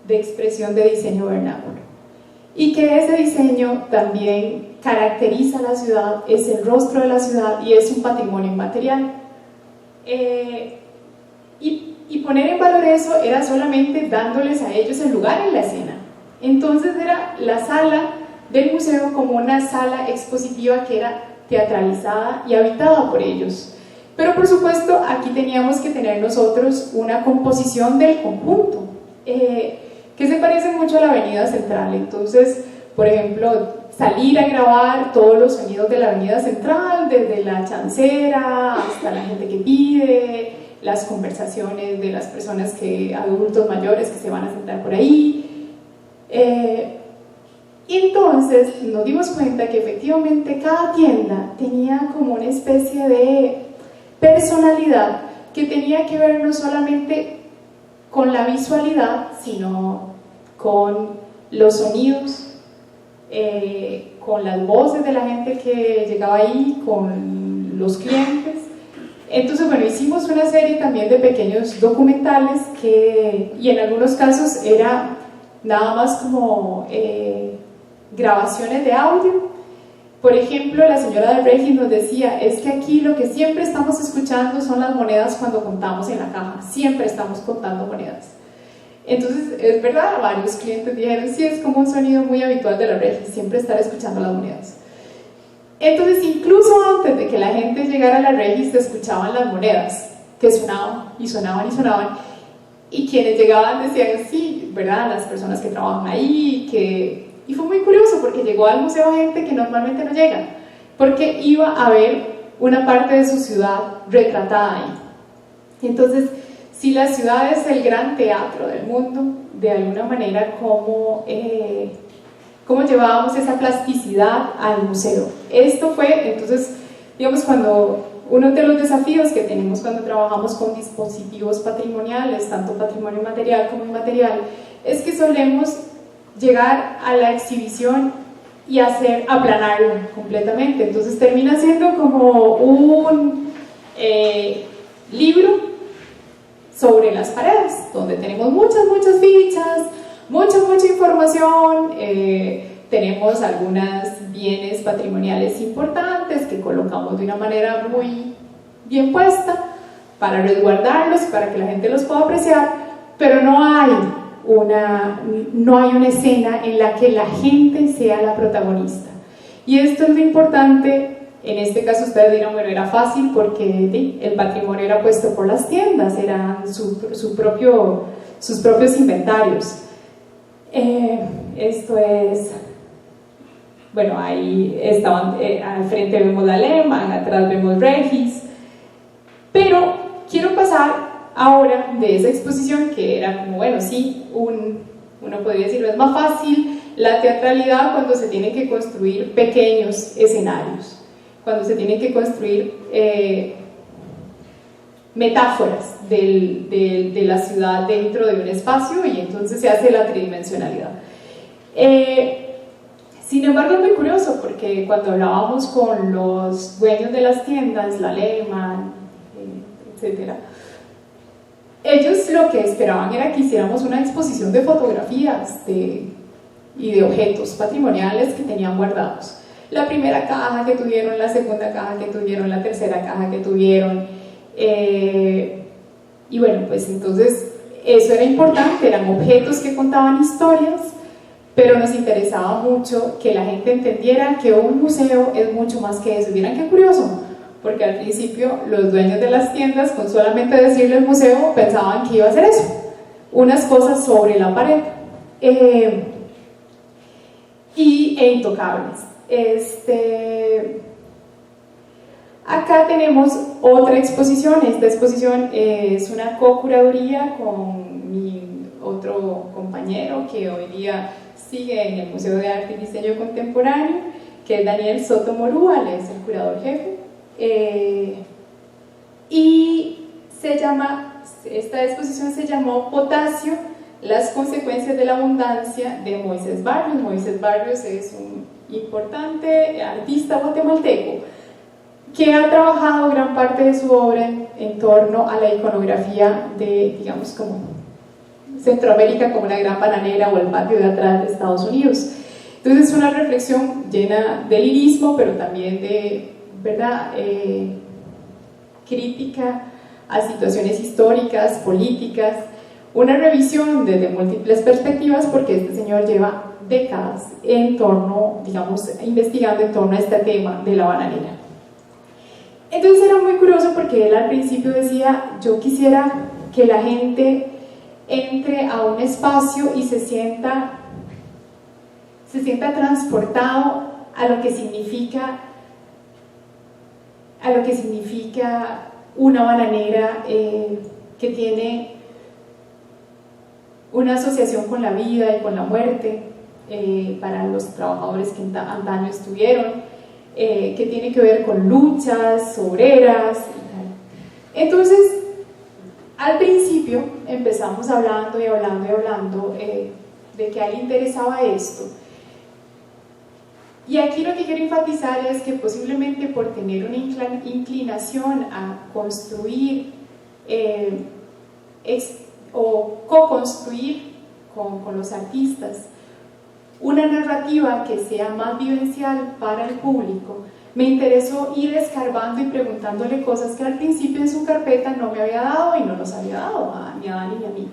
de expresión de diseño vernáculo, y que ese diseño también caracteriza la ciudad, es el rostro de la ciudad y es un patrimonio inmaterial. Y poner en valor eso era solamente dándoles a ellos el lugar en la escena. Entonces era la sala del museo como una sala expositiva que era teatralizada y habitada por ellos. Pero por supuesto aquí teníamos que tener nosotros una composición del conjunto, que se parece mucho a la Avenida Central. Entonces, por ejemplo, salir a grabar todos los sonidos de la Avenida Central, desde la chancera hasta la gente que pide, las conversaciones de las personas adultos mayores que se van a sentar por ahí. Y entonces nos dimos cuenta que efectivamente cada tienda tenía como una especie de personalidad que tenía que ver no solamente con la visualidad, sino con los sonidos, con las voces de la gente que llegaba ahí, con los clientes. Entonces, bueno, hicimos una serie también de pequeños documentales y en algunos casos era nada más como grabaciones de audio. Por ejemplo, la señora del Regis nos decía, es que aquí lo que siempre estamos escuchando son las monedas cuando contamos en la caja, siempre estamos contando monedas. Entonces, es verdad, varios clientes dijeron, sí, es como un sonido muy habitual de la Regis, siempre estar escuchando las monedas. Entonces, incluso antes de que la gente llegara a la Regis, se escuchaban las monedas, que sonaban y sonaban y sonaban, y quienes llegaban decían, sí, ¿verdad?, las personas que trabajan ahí, y fue muy curioso porque llegó al museo gente que normalmente no llega, porque iba a ver una parte de su ciudad retratada ahí. Entonces, si la ciudad es el gran teatro del mundo, de alguna manera, ¿cómo llevábamos esa plasticidad al museo? Esto fue, entonces, digamos, cuando uno de los desafíos que tenemos cuando trabajamos con dispositivos patrimoniales, tanto patrimonio material como inmaterial, es que solemos llegar a la exhibición y aplanarla completamente. Entonces termina siendo como un libro sobre las paredes, donde tenemos muchas fichas, mucha información, tenemos algunos bienes patrimoniales importantes que colocamos de una manera muy bien puesta para resguardarlos, para que la gente los pueda apreciar, pero no hay una escena en la que la gente sea la protagonista. Y esto es lo importante. En este caso ustedes dirán, bueno, era fácil porque el patrimonio era puesto por las tiendas, eran sus propios inventarios. Esto es, bueno, ahí estaban, al frente vemos la Lehmann, atrás vemos Regis, pero quiero pasar ahora de esa exposición que era como, bueno, sí, uno podría decirlo, es más fácil la teatralidad cuando se tienen que construir pequeños escenarios, cuando se tienen que construir metáforas de la ciudad dentro de un espacio, y entonces se hace la tridimensionalidad. Sin embargo, es muy curioso porque cuando hablábamos con los dueños de las tiendas, la Lehmann, etcétera, ellos lo que esperaban era que hiciéramos una exposición de fotografías y de objetos patrimoniales que tenían guardados. La primera caja que tuvieron, la segunda caja que tuvieron, la tercera caja que tuvieron, y bueno, pues entonces eso era importante, eran objetos que contaban historias, pero nos interesaba mucho que la gente entendiera que un museo es mucho más que eso. Vieran qué curioso, porque al principio los dueños de las tiendas, con solamente decirle el museo, pensaban que iba a ser eso, unas cosas sobre la pared. e Intocables. Acá tenemos otra exposición. Esta exposición es una co-curaduría con mi otro compañero que hoy día sigue en el Museo de Arte y Diseño Contemporáneo, que es Daniel Soto Morúa, él es el curador jefe. Y esta exposición se llamó Potasio, las consecuencias de la abundancia, de Moisés Barrios. Moisés Barrios es un importante artista guatemalteco que ha trabajado gran parte de su obra en torno a la iconografía de, digamos, como Centroamérica como una gran bananera o el patio de atrás de Estados Unidos. Entonces es una reflexión llena de lirismo, pero también de, ¿verdad?, crítica a situaciones históricas, políticas, una revisión desde múltiples perspectivas, porque este señor lleva décadas en torno, digamos, investigando en torno a este tema de la bananera. Entonces era muy curioso porque él al principio decía: yo quisiera que la gente entre a un espacio y se sienta transportado a lo que significa una bananera que tiene una asociación con la vida y con la muerte para los trabajadores que antaño estuvieron, que tiene que ver con luchas obreras y tal. Entonces, al principio empezamos hablando de que a él le interesaba esto. Y aquí lo que quiero enfatizar es que posiblemente por tener una inclinación a construir o co-construir con los artistas una narrativa que sea más vivencial para el público, me interesó ir escarbando y preguntándole cosas que al principio en su carpeta no me había dado y no nos había dado ni a Dani ni a mí.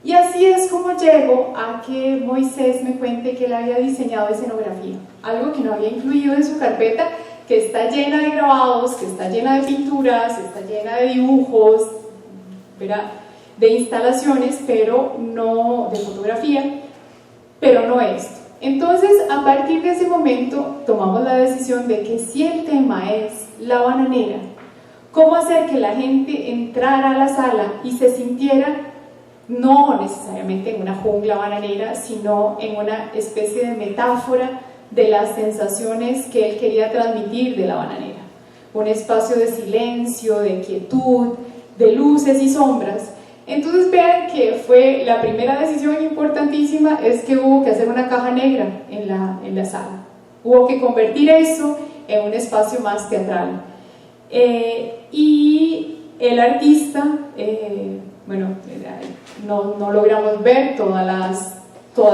Y así es como llego a que Moisés me cuente que él había diseñado escenografía, algo que no había incluido en su carpeta, que está llena de grabados, que está llena de pinturas, está llena de dibujos, ¿verdad?, de instalaciones, pero no de fotografía, pero no esto. Entonces, a partir de ese momento, tomamos la decisión de que si el tema es la bananera, ¿cómo hacer que la gente entrara a la sala y se sintiera no necesariamente en una jungla bananera, sino en una especie de metáfora de las sensaciones que él quería transmitir de la bananera? Un espacio de silencio, de quietud, de luces y sombras. Entonces vean que fue la primera decisión importantísima, es que hubo que hacer una caja negra en la sala. Hubo que convertir eso en un espacio más teatral. Y el artista, bueno, no logramos ver todas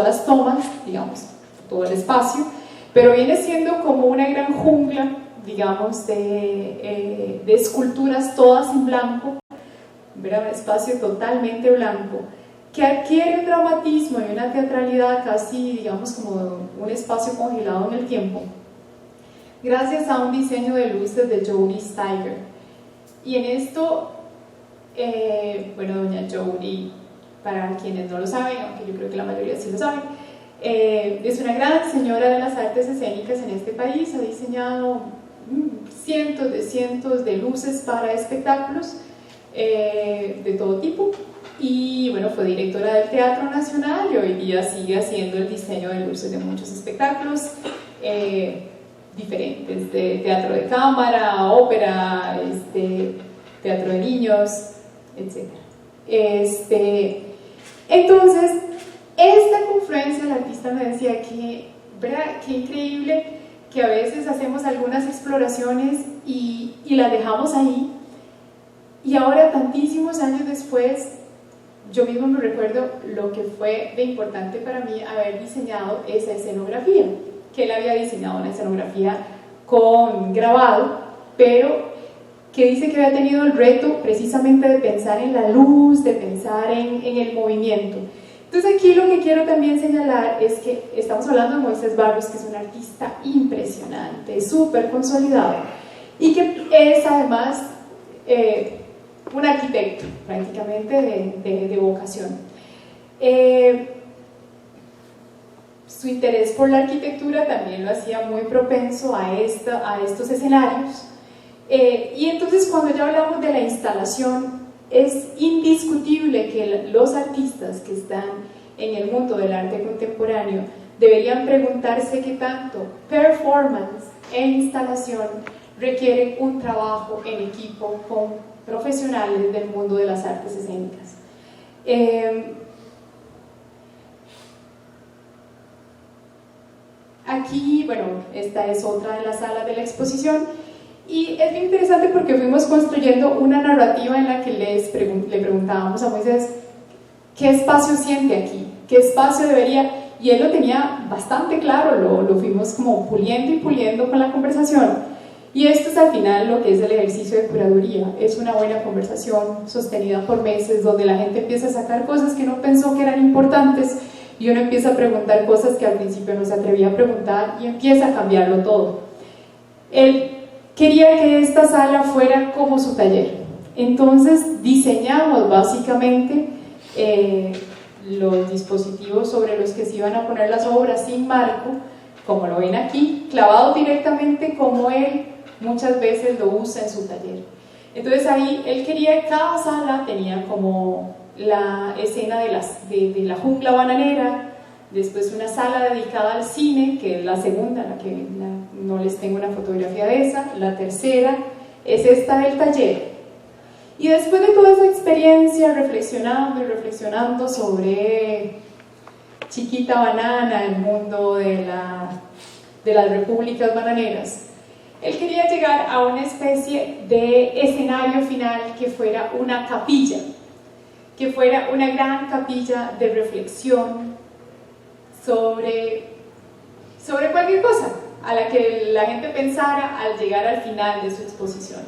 las tomas, digamos, todo el espacio, pero viene siendo como una gran jungla, digamos, de esculturas todas en blanco, ¿verdad? Un espacio totalmente blanco, que adquiere un dramatismo y una teatralidad casi, digamos, como un espacio congelado en el tiempo, gracias a un diseño de luces de Jody Steiger. Y en esto, bueno, doña Jody, para quienes no lo saben, aunque yo creo que la mayoría sí lo saben, es una gran señora de las artes escénicas en este país, ha diseñado cientos de luces para espectáculos de todo tipo, y bueno, fue directora del Teatro Nacional y hoy día sigue haciendo el diseño de luces de muchos espectáculos diferentes, de teatro de cámara, ópera, teatro de niños, etc. Entonces, esta confluencia, el artista me decía que, ¿verdad?, qué increíble que a veces hacemos algunas exploraciones y las dejamos ahí, y ahora, tantísimos años después, yo mismo me recuerdo lo que fue de importante para mí haber diseñado esa escenografía, que él había diseñado una escenografía con grabado, pero que dice que había tenido el reto precisamente de pensar en la luz, de pensar en el movimiento. Entonces aquí lo que quiero también señalar es que estamos hablando de Moisés Barrios, que es un artista impresionante, súper consolidado, y que es además un arquitecto prácticamente de vocación. su interés por la arquitectura también lo hacía muy propenso a estos escenarios. Y entonces cuando ya hablamos de la instalación, es indiscutible que los artistas que están en el mundo del arte contemporáneo deberían preguntarse qué tanto performance e instalación requieren un trabajo en equipo con profesionales del mundo de las artes escénicas. Aquí, bueno, esta es otra de las salas de la exposición y es bien interesante porque fuimos construyendo una narrativa en la que le preguntábamos a Moisés qué espacio siente aquí, qué espacio debería, y él lo tenía bastante claro, lo fuimos como puliendo y puliendo con la conversación. Y esto es al final lo que es el ejercicio de curaduría, es una buena conversación sostenida por meses donde la gente empieza a sacar cosas que no pensó que eran importantes y uno empieza a preguntar cosas que al principio no se atrevía a preguntar y empieza a cambiarlo todo. Él quería que esta sala fuera como su taller, entonces diseñamos básicamente los dispositivos sobre los que se iban a poner las obras sin marco, como lo ven aquí, clavado directamente como él muchas veces lo usa en su taller. Entonces ahí él quería que cada sala tenía como la escena de la jungla bananera, después una sala dedicada al cine, que es la segunda, no les tengo una fotografía de esa, la tercera es esta del taller. Y después de toda esa experiencia, reflexionando y reflexionando sobre Chiquita Banana, el mundo de las repúblicas bananeras, él quería llegar a una especie de escenario final que fuera una capilla, que fuera una gran capilla de reflexión sobre cualquier cosa a la que la gente pensara al llegar al final de su exposición.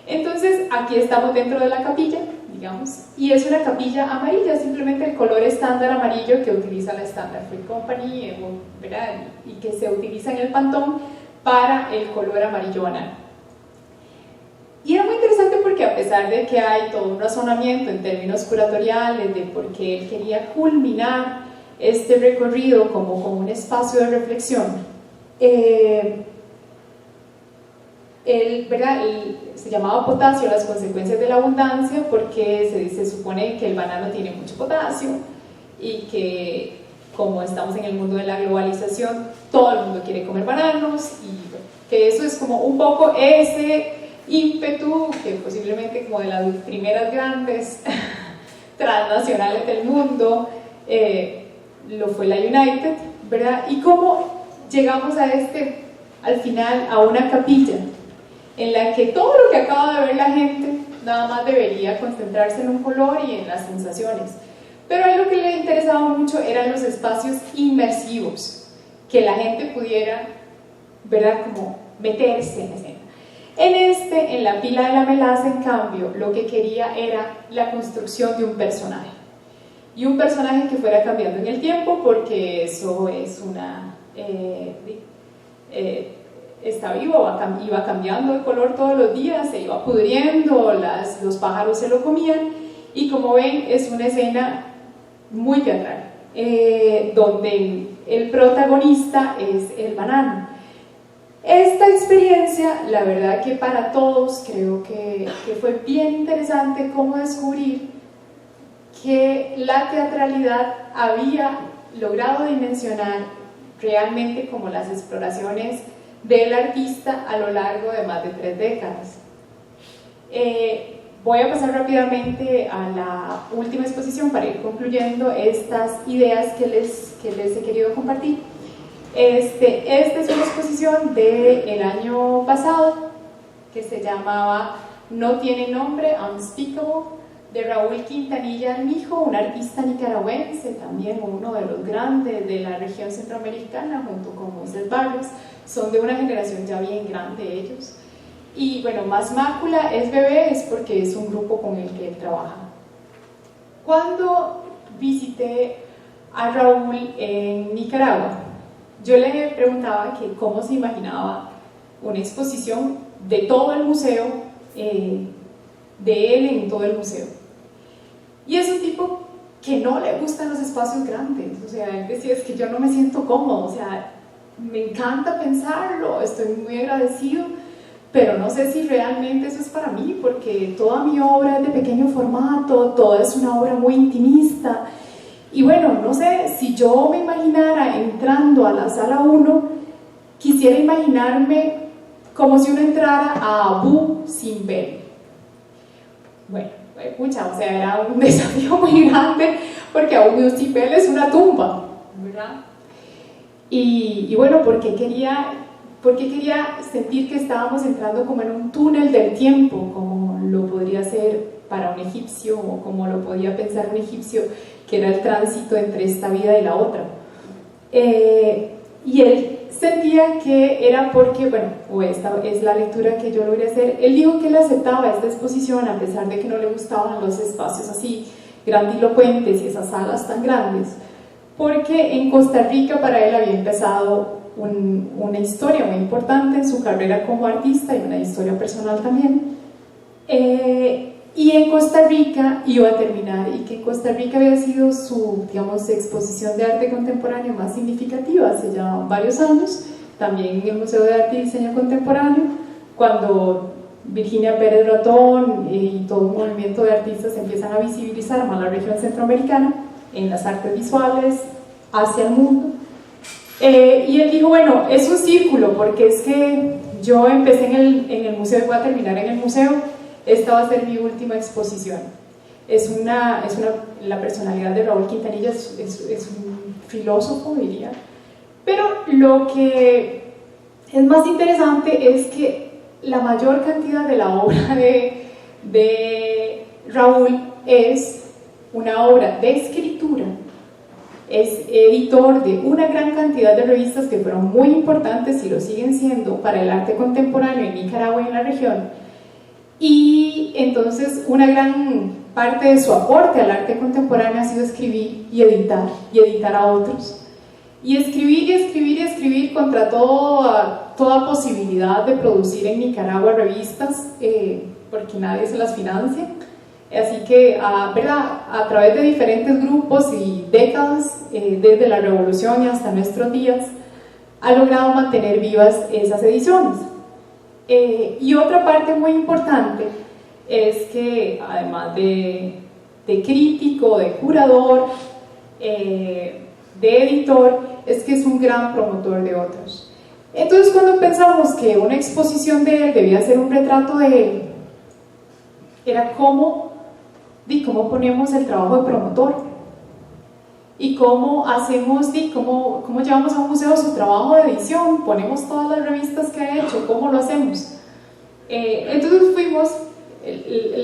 Entonces aquí estamos dentro de la capilla, digamos, y es una capilla amarilla, simplemente el color estándar amarillo que utiliza la Standard Fruit Company, ¿verdad? Y que se utiliza en el Pantón para el color amarillo banano. Y era muy interesante porque a pesar de que hay todo un razonamiento en términos curatoriales de por qué él quería culminar este recorrido como un espacio de reflexión, se llamaba potasio, las consecuencias de la abundancia, porque se supone que el banano tiene mucho potasio y que como estamos en el mundo de la globalización, todo el mundo quiere comer bananos y que eso es como un poco ese ímpetu que posiblemente como de las primeras grandes transnacionales del mundo lo fue la United, ¿verdad? Y cómo llegamos al final a una capilla en la que todo lo que acaba de ver la gente nada más debería concentrarse en un color y en las sensaciones, pero a él lo que le interesaba mucho eran los espacios inmersivos, que la gente pudiera, ¿verdad?, como meterse en escena. En la pila de la melaza, en cambio, lo que quería era la construcción de un personaje, y un personaje que fuera cambiando en el tiempo, porque eso es está vivo, iba cambiando de color todos los días, se iba pudriendo, los pájaros se lo comían, y como ven es una escena muy teatral, donde el protagonista es el banano. Esta experiencia, la verdad que para todos creo que fue bien interesante cómo descubrir que la teatralidad había logrado dimensionar realmente como las exploraciones del artista a lo largo de más de 3 décadas. Voy a pasar rápidamente a la última exposición para ir concluyendo estas ideas que les he querido compartir. Esta es una exposición del año pasado que se llamaba No tiene nombre, Unspeakable, de Raúl Quintanilla Armijo, un artista nicaragüense, también uno de los grandes de la región centroamericana, junto con Moisés Barrios. Son de una generación ya bien grande ellos. Y bueno, Más Mácula es bebé, es porque es un grupo con el que él trabaja. Cuando visité a Raúl en Nicaragua, yo le preguntaba que cómo se imaginaba una exposición de todo el museo, de él en todo el museo. Y es un tipo que no le gustan los espacios grandes. O sea, él decía, es que yo no me siento cómodo, o sea, me encanta pensarlo, estoy muy agradecido, pero no sé si realmente eso es para mí, porque toda mi obra es de pequeño formato, toda es una obra muy intimista, y bueno, no sé, si yo me imaginara entrando a la sala 1, quisiera imaginarme como si uno entrara a Abu Simbel. Bueno, pucha, o sea, era un desafío muy grande, porque Abu Simbel es una tumba, ¿verdad? Y bueno, porque quería sentir que estábamos entrando como en un túnel del tiempo, como lo podría ser para un egipcio, o como lo podía pensar un egipcio, que era el tránsito entre esta vida y la otra. Y él sentía que era porque, bueno, o esta es la lectura que yo logré hacer, él dijo que él aceptaba esta exposición a pesar de que no le gustaban los espacios así grandilocuentes y esas salas tan grandes, porque en Costa Rica para él había empezado una historia muy importante en su carrera como artista y una historia personal también, y en Costa Rica iba a terminar, y que en Costa Rica había sido su, digamos, exposición de arte contemporáneo más significativa hace ya varios años, también en el Museo de Arte y Diseño Contemporáneo, cuando Virginia Pérez Ratón y todo un movimiento de artistas empiezan a visibilizar más la región centroamericana en las artes visuales hacia el mundo. Y él dijo, bueno, es un círculo, porque es que yo empecé en el museo y voy a terminar en el museo, esta va a ser mi última exposición. La personalidad de Raúl Quintanilla es un filósofo, diría, pero lo que es más interesante es que la mayor cantidad de la obra de Raúl es una obra de escritura. Es editor de una gran cantidad de revistas que fueron muy importantes y lo siguen siendo para el arte contemporáneo en Nicaragua y en la región, y entonces una gran parte de su aporte al arte contemporáneo ha sido escribir y editar a otros, y escribir y escribir y escribir contra toda posibilidad de producir en Nicaragua revistas, porque nadie se las financia. Así que a través de diferentes grupos y décadas, desde la revolución y hasta nuestros días, ha logrado mantener vivas esas ediciones. Y otra parte muy importante es que además de crítico, de curador, de editor, es que es un gran promotor de otros. Entonces, cuando pensamos que una exposición de él debía ser un retrato de él, era cómo ponemos el trabajo de promotor y cómo hacemos, cómo llevamos a un museo su trabajo de edición, ponemos todas las revistas que ha hecho, cómo lo hacemos. Entonces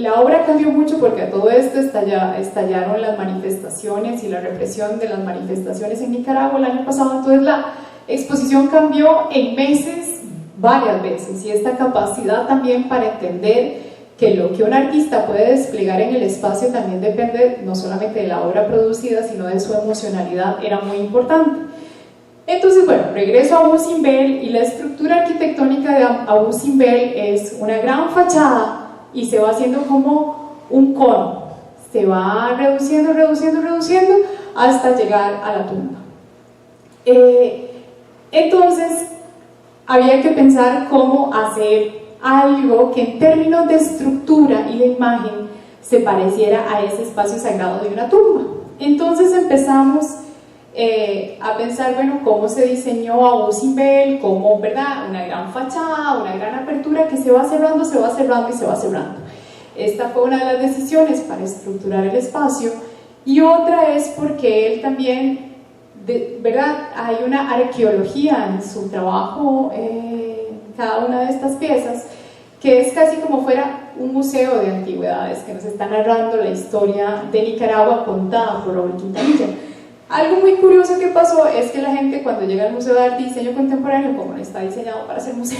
la obra cambió mucho, porque a todo esto estallaron las manifestaciones y la represión de las manifestaciones en Nicaragua el año pasado. Entonces la exposición cambió en meses, varias veces, y esta capacidad también para entender que lo que un artista puede desplegar en el espacio también depende no solamente de la obra producida, sino de su emocionalidad, era muy importante. Entonces, bueno, regreso a Abu Simbel, y la estructura arquitectónica de Abu Simbel es una gran fachada y se va haciendo como un cono, se va reduciendo, reduciendo, reduciendo hasta llegar a la tumba. Entonces, había que pensar cómo hacer algo que en términos de estructura y de imagen se pareciera a ese espacio sagrado de una tumba. Entonces empezamos a pensar, bueno, cómo se diseñó Abu Simbel, cómo, ¿verdad? Una gran fachada, una gran apertura que se va cerrando, se va cerrando y se va cerrando. Esta fue una de las decisiones para estructurar el espacio, y otra es porque él también, ¿verdad? Hay una arqueología en su trabajo, cada una de estas piezas, que es casi como fuera un museo de antigüedades que nos está narrando la historia de Nicaragua contada por Raúl Quintanilla. Algo muy curioso que pasó es que la gente, cuando llega al Museo de Arte y Diseño Contemporáneo, como no está diseñado para ser museo,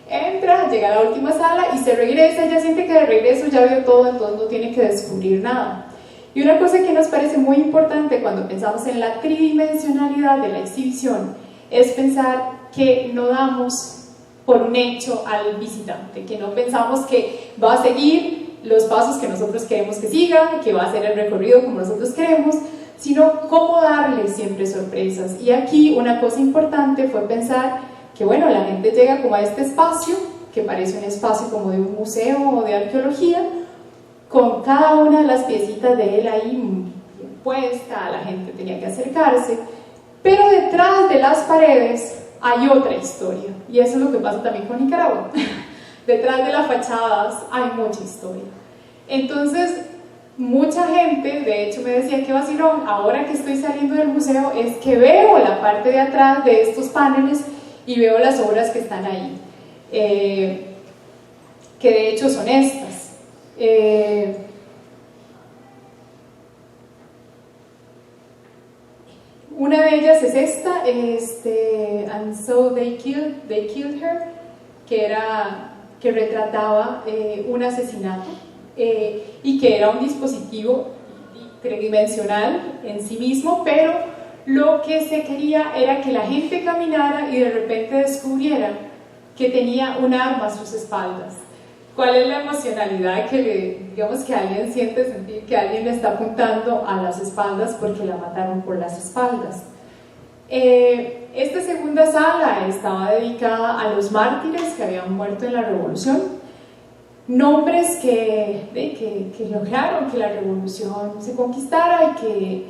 entra, llega a la última sala y se regresa, y ya siente que de regreso ya vio todo, entonces no tiene que descubrir nada. Y una cosa que nos parece muy importante cuando pensamos en la tridimensionalidad de la exhibición es pensar que no damos por un hecho al visitante, que no pensamos que va a seguir los pasos que nosotros queremos que siga, que va a ser el recorrido como nosotros queremos, sino cómo darle siempre sorpresas. Y aquí una cosa importante fue pensar que, bueno, la gente llega como a este espacio, que parece un espacio como de un museo o de arqueología, con cada una de las piecitas de él ahí puesta, la gente tenía que acercarse, pero detrás de las paredes hay otra historia, y eso es lo que pasa también con Nicaragua. Detrás de las fachadas hay mucha historia. Entonces, mucha gente, de hecho me decía que vacilón, ahora que estoy saliendo del museo, es que veo la parte de atrás de estos paneles y veo las obras que están ahí, que de hecho son estas. Una de ellas es esta, And So They Killed Her, que retrataba un asesinato y que era un dispositivo tridimensional en sí mismo, pero lo que se quería era que la gente caminara y de repente descubriera que tenía un arma a sus espaldas. ¿Cuál es la emocionalidad digamos que alguien siente sentir que alguien le está apuntando a las espaldas porque la mataron por las espaldas? Esta segunda sala estaba dedicada a los mártires que habían muerto en la revolución, nombres que lograron que la revolución se conquistara y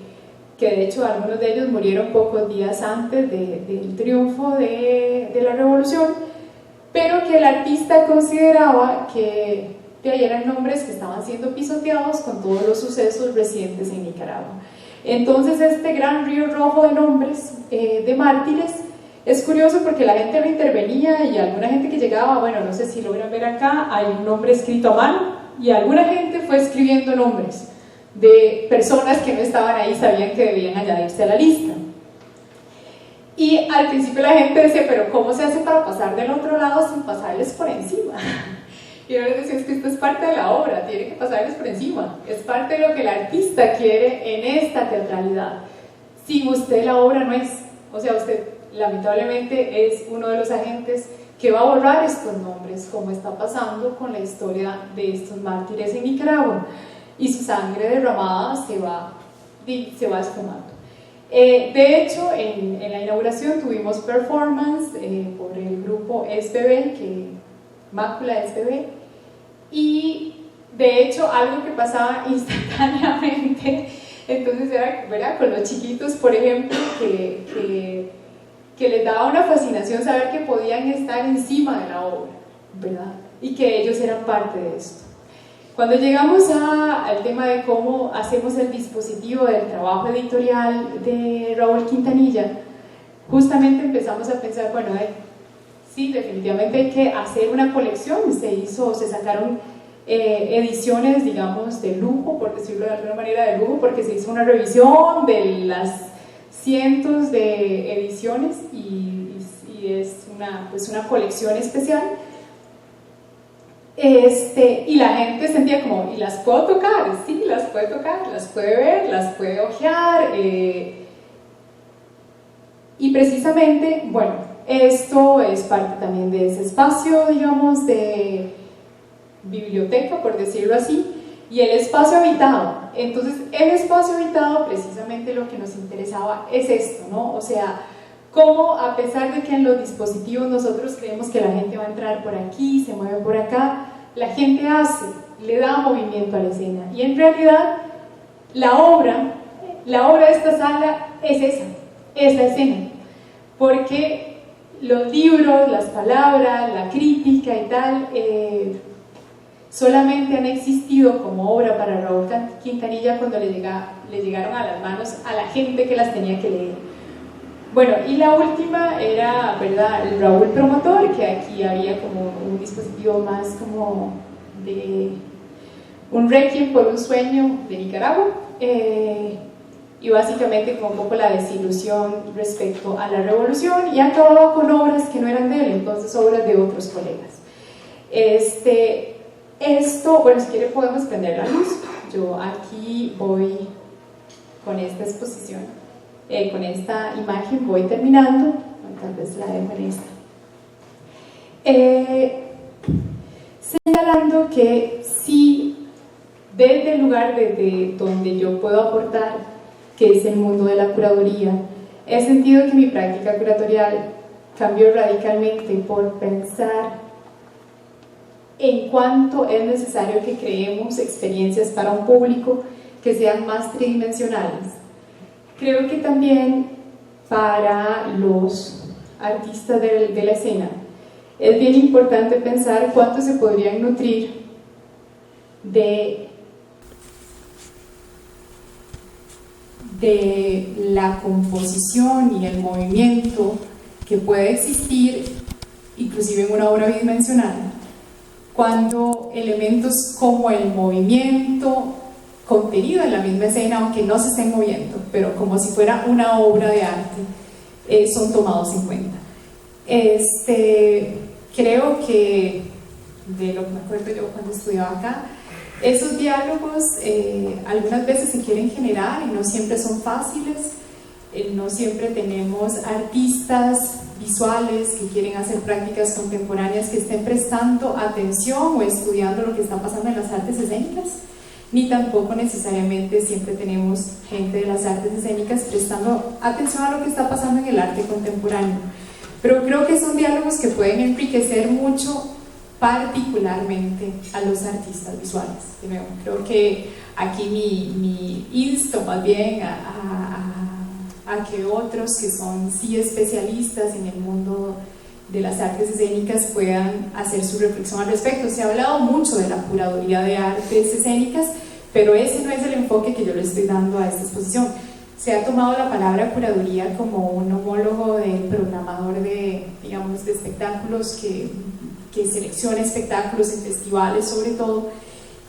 que de hecho algunos de ellos murieron pocos días antes del triunfo de la revolución, pero que el artista consideraba que ahí eran nombres que estaban siendo pisoteados con todos los sucesos recientes en Nicaragua. Entonces este gran río rojo de nombres de mártires es curioso porque la gente lo intervenía y alguna gente que llegaba, bueno, no sé si logran ver acá, hay un nombre escrito a mano y alguna gente fue escribiendo nombres de personas que no estaban ahí, sabían que debían añadirse a la lista. Y al principio la gente decía, pero ¿cómo se hace para pasar del otro lado sin pasarles por encima? Y yo les decía, es que esto es parte de la obra, tiene que pasarles por encima, es parte de lo que el artista quiere en esta teatralidad. Sin usted la obra no es, o sea, usted lamentablemente es uno de los agentes que va a borrar estos nombres, como está pasando con la historia de estos mártires en Nicaragua, y su sangre derramada se va esfumando. De hecho, en la inauguración tuvimos performance por el grupo SBB, Mácula SBB, y de hecho algo que pasaba instantáneamente, entonces era, ¿verdad?, con los chiquitos, por ejemplo, que les daba una fascinación saber que podían estar encima de la obra, ¿verdad?, y que ellos eran parte de esto. Cuando llegamos al tema de cómo hacemos el dispositivo del trabajo editorial de Raúl Quintanilla, justamente empezamos a pensar, bueno, sí, definitivamente hay que hacer una colección. Se sacaron ediciones, digamos, de lujo, por decirlo de alguna manera, de lujo, porque se hizo una revisión de las cientos de ediciones y es una colección especial. Y la gente sentía como, ¿y las puedo tocar? Sí, las puede tocar, las puede ver, las puede ojear, y precisamente, bueno, esto es parte también de ese espacio, digamos, de biblioteca, por decirlo así, y el espacio habitado. Entonces, el espacio habitado, precisamente lo que nos interesaba es esto, ¿no? O sea, cómo a pesar de que en los dispositivos nosotros creemos que la gente va a entrar por aquí, se mueve por acá, la gente le da movimiento a la escena, y en realidad la obra de esta sala es la escena, porque los libros, las palabras, la crítica y tal, solamente han existido como obra para Raúl Quintanilla cuando le llegaron a las manos a la gente que las tenía que leer. Bueno, y la última era, ¿verdad?, el Raúl Promotor, que aquí había como un dispositivo más como de un requiem por un sueño de Nicaragua, y básicamente como un poco la desilusión respecto a la revolución, y acababa con obras que no eran de él, entonces obras de otros colegas. Bueno, si quiere podemos prender la luz. Yo aquí voy con esta exposición. Con esta imagen voy terminando, tal vez la dejo en esta, señalando que sí desde el lugar desde donde yo puedo aportar, que es el mundo de la curaduría, he sentido que mi práctica curatorial cambió radicalmente por pensar en cuánto es necesario que creemos experiencias para un público que sean más tridimensionales. Creo que también para los artistas de la escena es bien importante pensar cuánto se podrían nutrir de la composición y el movimiento que puede existir, inclusive en una obra bidimensional, cuando elementos como el movimiento contenido en la misma escena, aunque no se estén moviendo, pero como si fuera una obra de arte, son tomados en cuenta. Creo que, de lo que me acuerdo yo cuando estudiaba acá, esos diálogos algunas veces se quieren generar y no siempre son fáciles, no siempre tenemos artistas visuales que quieren hacer prácticas contemporáneas que estén prestando atención o estudiando lo que está pasando en las artes escénicas, ni tampoco necesariamente siempre tenemos gente de las artes escénicas prestando atención a lo que está pasando en el arte contemporáneo. Pero creo que son diálogos que pueden enriquecer mucho, particularmente a los artistas visuales. Creo que aquí mi insto más bien a que otros que son sí especialistas en el mundo de las artes escénicas puedan hacer su reflexión al respecto. Se ha hablado mucho de la curaduría de artes escénicas, pero ese no es el enfoque que yo le estoy dando a esta exposición. Se ha tomado la palabra curaduría como un homólogo del programador de, digamos, de espectáculos que selecciona espectáculos en festivales sobre todo,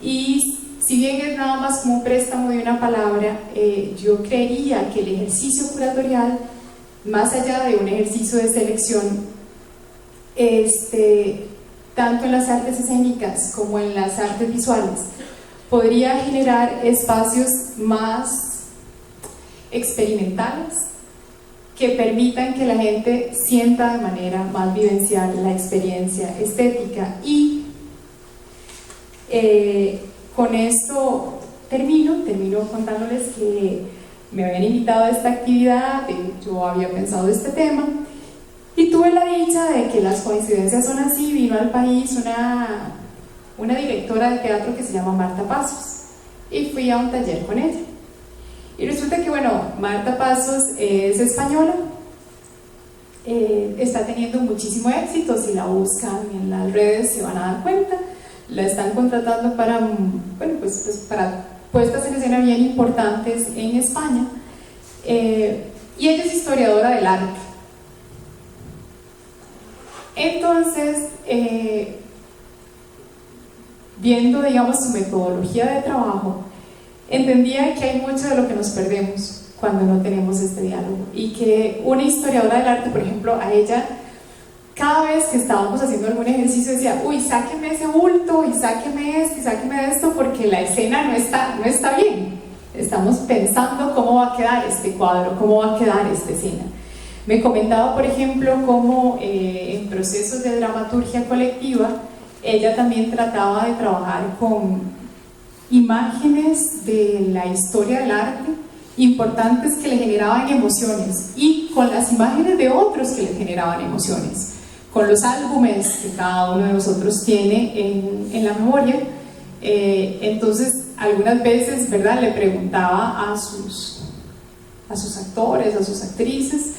y si bien es nada más como un préstamo de una palabra, yo creería que el ejercicio curatorial, más allá de un ejercicio de selección, tanto en las artes escénicas como en las artes visuales, podría generar espacios más experimentales que permitan que la gente sienta de manera más vivencial la experiencia estética. Y con esto termino contándoles que me habían invitado a esta actividad, yo había pensado este tema y tuve la dicha de que las coincidencias son así. Vino al país una directora de teatro que se llama Marta Pasos y fui a un taller con ella. Y resulta que, bueno, Marta Pasos es española, está teniendo muchísimo éxito. Si la buscan en las redes se van a dar cuenta. La están contratando para, bueno, pues para puestas en escena bien importantes en España. Y ella es historiadora del arte. Entonces, viendo, digamos, su metodología de trabajo, entendía que hay mucho de lo que nos perdemos cuando no tenemos este diálogo, y que una historiadora del arte, por ejemplo, a ella, cada vez que estábamos haciendo algún ejercicio decía: uy, sáqueme ese bulto, y sáqueme esto, y sáqueme esto, porque la escena no está bien. Estamos pensando cómo va a quedar este cuadro, cómo va a quedar esta escena. Me comentaba, por ejemplo, cómo en procesos de dramaturgia colectiva, ella también trataba de trabajar con imágenes de la historia del arte importantes que le generaban emociones, y con las imágenes de otros que le generaban emociones, con los álbumes que cada uno de nosotros tiene en la memoria. Entonces, algunas veces, ¿verdad?, le preguntaba a sus actores, a sus actrices,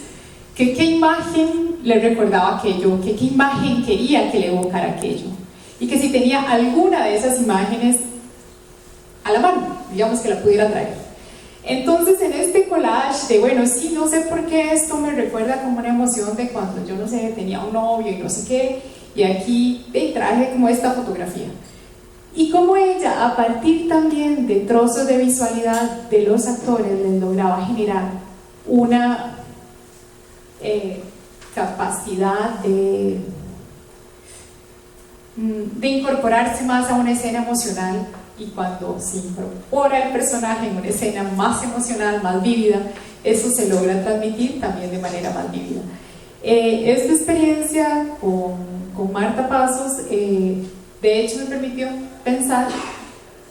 qué imagen le recordaba aquello, qué imagen quería que le evocara aquello, y que si tenía alguna de esas imágenes a la mano, digamos, que la pudiera traer. Entonces, en este collage de, bueno, sí, no sé por qué esto me recuerda como una emoción de cuando yo, no sé, tenía un novio y no sé qué, y aquí traje como esta fotografía. Y como ella, a partir también de trozos de visualidad de los actores, les lograba generar una capacidad de incorporarse más a una escena emocional. Y cuando se incorpora el personaje en una escena más emocional, más vívida, eso se logra transmitir también de manera más vívida. Esta experiencia con Marta Pasos, de hecho, me permitió pensar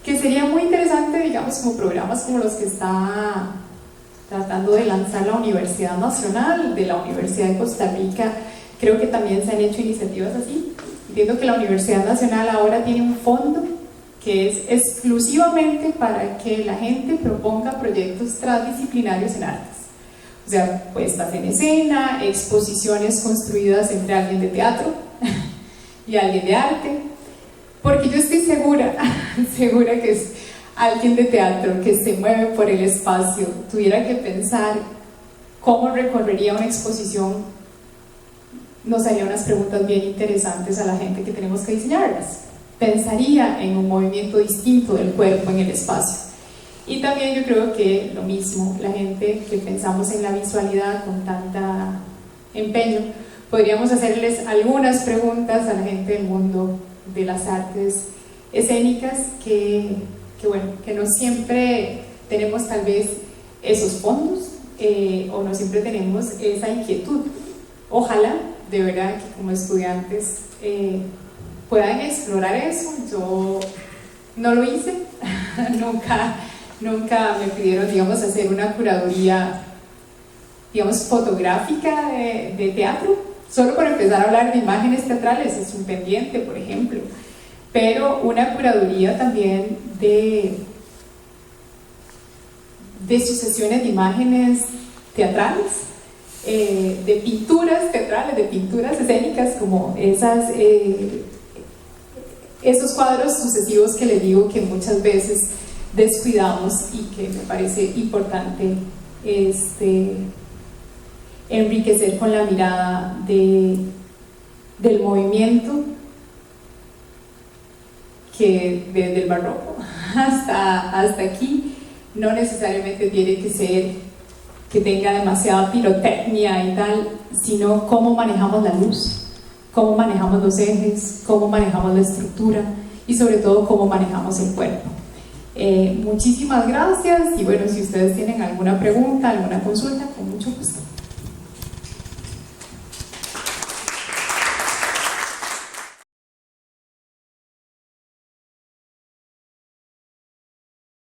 que sería muy interesante, digamos, como programas como los que está tratando de lanzar la Universidad Nacional de la Universidad de Costa Rica. Creo que también se han hecho iniciativas así. Entiendo que la Universidad Nacional ahora tiene un fondo que es exclusivamente para que la gente proponga proyectos transdisciplinarios en artes. O sea, puestas en escena, exposiciones construidas entre alguien de teatro y alguien de arte, porque yo estoy segura que es alguien de teatro que se mueve por el espacio, tuviera que pensar cómo recorrería una exposición, nos haría unas preguntas bien interesantes a la gente que tenemos que diseñarlas. Pensaría en un movimiento distinto del cuerpo en el espacio. Y también yo creo que lo mismo, la gente que pensamos en la visualidad con tanta empeño, podríamos hacerles algunas preguntas a la gente del mundo de las artes escénicas que no siempre tenemos tal vez esos fondos o no siempre tenemos esa inquietud. Ojalá, de verdad, que como estudiantes puedan explorar eso. Yo no lo hice, nunca me pidieron, digamos, hacer una curaduría, digamos, fotográfica de teatro, solo para empezar a hablar de imágenes teatrales, es un pendiente, por ejemplo, pero una curaduría también de sucesiones de imágenes teatrales, de pinturas teatrales, de pinturas escénicas, como esos cuadros sucesivos que les digo que muchas veces descuidamos y que me parece importante enriquecer con la mirada del movimiento, que desde el barroco hasta aquí no necesariamente tiene que ser que tenga demasiada pirotecnia y tal, sino cómo manejamos la luz, cómo manejamos los ejes, cómo manejamos la estructura y sobre todo cómo manejamos el cuerpo. Muchísimas gracias y bueno, si ustedes tienen alguna pregunta, alguna consulta, con mucho gusto.